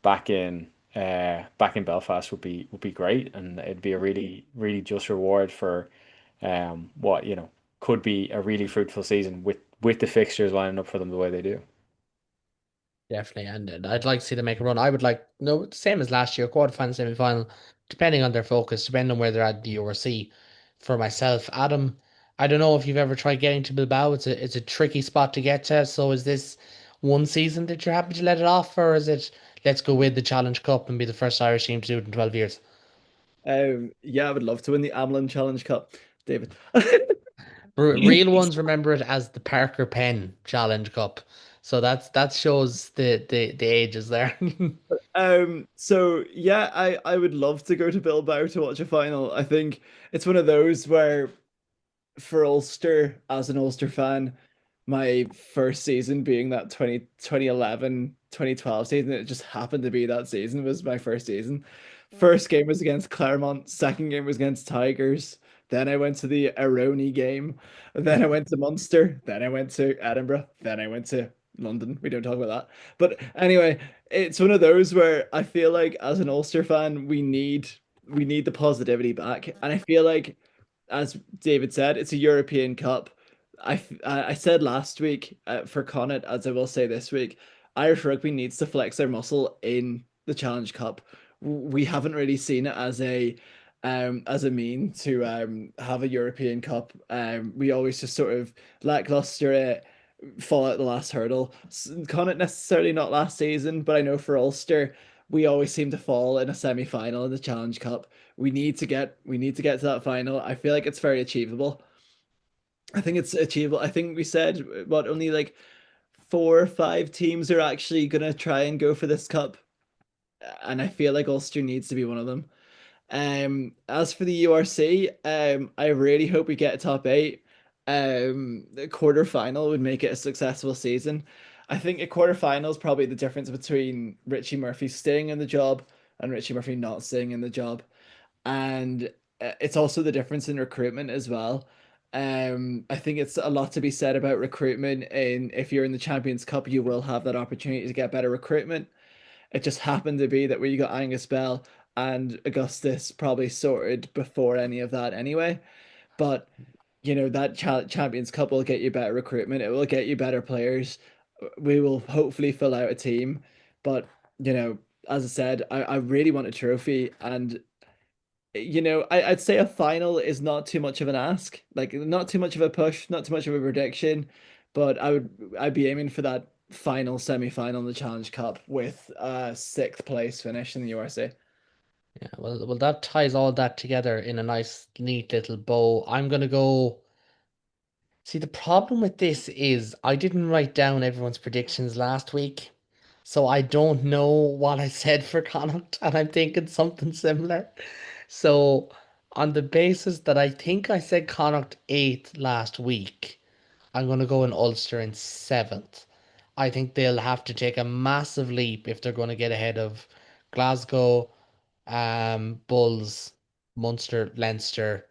back in back in Belfast would be great, and it'd be a really really just reward for what could be a really fruitful season with the fixtures lining up for them the way they do. Definitely, and I'd like to see them make a run. I would like no same as last year, quarterfinal, semi-final, depending on their focus, depending on where they're at in the URC. For myself, Adam, I don't know if you've ever tried getting to Bilbao. It's a tricky spot to get to. So is this one season that you're happy to let it off, or is it let's go win the Challenge Cup and be the first Irish team to do it in 12 years? Yeah, I would love to win the Amlin Challenge Cup, David. Real ones remember it as the Parker Pen Challenge Cup. So that shows the ages there. So yeah, I would love to go to Bilbao to watch a final. I think it's one of those where for Ulster, as an Ulster fan, my first season being that 2011 2012 season, it just happened to be that season was my first season. First game was against Claremont, second game was against Tigers. Then I went to the Aroni game. Then I went to Munster. Then I went to Edinburgh. Then I went to London. We don't talk about that. But anyway, it's one of those where I feel like as an Ulster fan, we need the positivity back. And I feel like as David said, it's a European Cup. I said last week for Connacht, as I will say this week, Irish rugby needs to flex their muscle in the Challenge Cup. We haven't really seen it as a mean to have a European Cup. We always just sort of lackluster it, fall out the last hurdle. Connacht necessarily not last season, but I know for Ulster, we always seem to fall in a semi-final in the Challenge Cup. We need to get to that final. I feel like it's very achievable. I think it's achievable. I think we said what only like 4 or 5 teams are actually gonna try and go for this cup, and I feel like Ulster needs to be one of them. As for the URC, I really hope we get a top eight. The quarterfinal would make it a successful season. I think a quarterfinal is probably the difference between Richie Murphy staying in the job and Richie Murphy not staying in the job, and it's also the difference in recruitment as well. I think it's a lot to be said about recruitment. And if you're in the Champions Cup, you will have that opportunity to get better recruitment. It just happened to be that where you got Angus Bell and Augustus probably sorted before any of that anyway. But that Champions Cup will get you better recruitment. It will get you better players. We will hopefully fill out a team. But you know, as I said, I really want a trophy, and I'd say a final is not too much of an ask, like not too much of a push, not too much of a prediction, but I'd be aiming for that final semi-final in the Challenge Cup with a sixth place finish in the URC. Yeah, well, that ties all that together in a nice, neat little bow. I'm gonna go. See, the problem with this is I didn't write down everyone's predictions last week, so I don't know what I said for Connacht, and I'm thinking something similar. So, on the basis that I think I said Connacht eighth last week, I'm gonna go in Ulster in seventh. I think they'll have to take a massive leap if they're going to get ahead of Glasgow, Bulls, Munster, Leinster,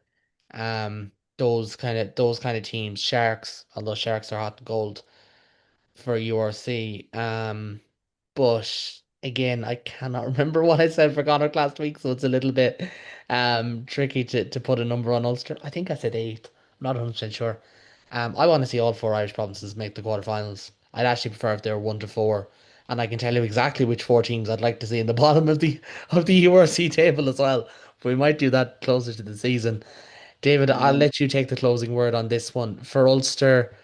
um, those kind of teams. Sharks, although Sharks are hot and gold for URC. But again, I cannot remember what I said for Connacht last week, so it's a little bit tricky to put a number on Ulster. I think I said eight. I'm not 100% sure. I want to see all four Irish provinces make the quarterfinals. I'd actually prefer if they were 1 to 4, and I can tell you exactly which four teams I'd like to see in the bottom of the URC table as well. But we might do that closer to the season. David, I'll Um, let you take the closing word on this one. For Ulster,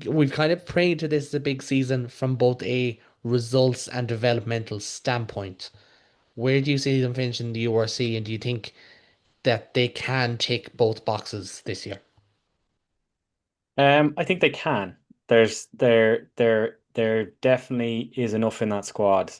we've kind of prayed to this as a big season from both a results and developmental standpoint. Where do you see them finishing the URC, and do you think that they can tick both boxes this year? I think they can. There definitely is enough in that squad.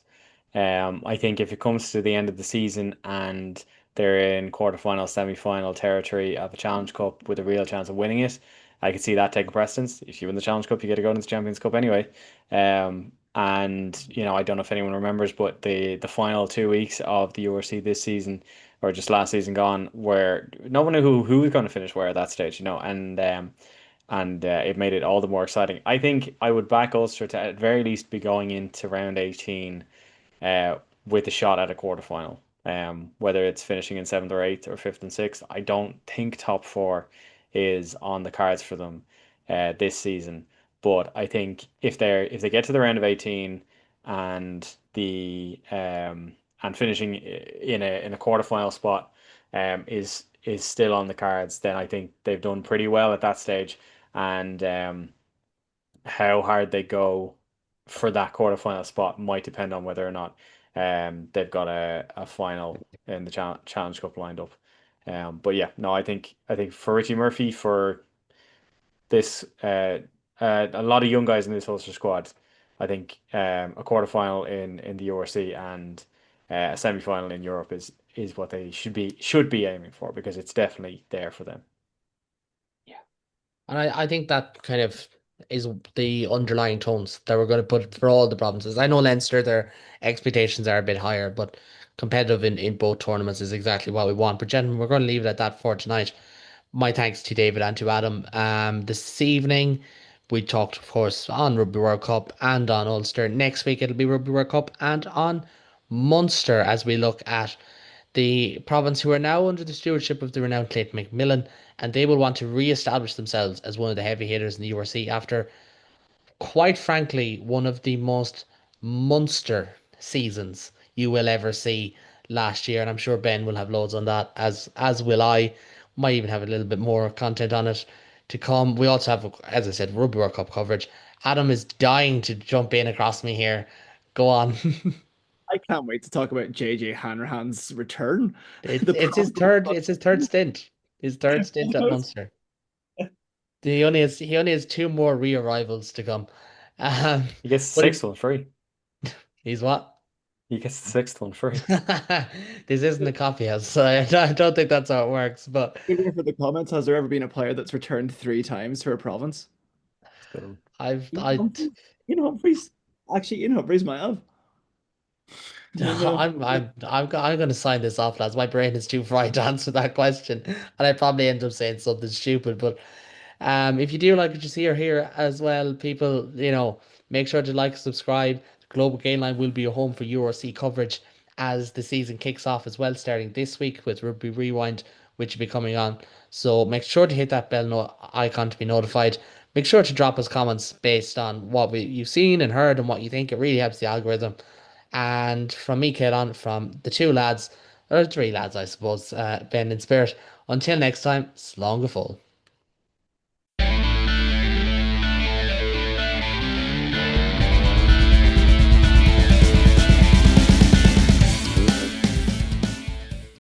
I think if it comes to the end of the season and they're in quarterfinal, semi-final territory of a Challenge Cup with a real chance of winning it, I could see that taking precedence. If you win the Challenge Cup, you get to go into the Champions Cup anyway. And I don't know if anyone remembers, but the final 2 weeks of the URC this season, or just last season gone, where no one knew who was going to finish where at that stage, and it made it all the more exciting. I think I would back Ulster to at very least be going into round 18 uh, with a shot at a quarterfinal. Whether it's finishing in seventh or eighth or fifth and sixth, I don't think top four is on the cards for them this season. But I think if they get to the round of 18 and the and finishing in a quarterfinal spot is still on the cards, then I think they've done pretty well at that stage. And how hard they go for that quarterfinal spot might depend on whether or not they've got a final in the Challenge Cup lined up. But yeah, no, I think for Richie Murphy, for this a lot of young guys in this Ulster squad, I think a quarterfinal in the URC and a semi-final in Europe is what they should be aiming for, because it's definitely there for them. And I think that kind of is the underlying tones that we're going to put for all the provinces. I know Leinster, their expectations are a bit higher, but competitive in both tournaments is exactly what we want. But gentlemen, we're going to leave it at that for tonight. My thanks to David and to Adam. This evening we talked, of course, on Rugby World Cup and on Ulster. Next week it'll be Rugby World Cup and on Munster as we look at the province who are now under the stewardship of the renowned Clayton McMillan, and they will want to re-establish themselves as one of the heavy hitters in the URC after, quite frankly, one of the most monster seasons you will ever see last year. And I'm sure Ben will have loads on that, as will I. Might even have a little bit more content on it to come. We also have, as I said, Rugby World Cup coverage. Adam is dying to jump in across me here. Go on. I can't wait to talk about JJ Hanrahan's return. It's The it's his problem. third it's his third stint. His third stint at Munster. He only has two more re-arrivals to come. Um, He gets the but sixth one free. he's what? He gets the sixth one free. This isn't a coffee house, so I don't think that's how it works. But Even for the comments, has there ever been a player that's returned 3 times to a province? That's a good one. I've Ian I Humphries. Ian Humphries. Actually, Ian Humphries might have. No. I'm going to sign this off, lads. My brain is too fried to answer that question, and I probably end up saying something stupid. But if you do like what you see or hear as well, people, make sure to like, subscribe. The Global Game Line will be a home for URC coverage as the season kicks off as well, starting this week with Rugby Rewind, which will be coming on. So make sure to hit that bell icon to be notified. Make sure to drop us comments based on what you've seen and heard and what you think. It really helps the algorithm. And from me, Kate, from the two lads, or three lads, I suppose, Ben and Spirit. Until next time, slán go fóill.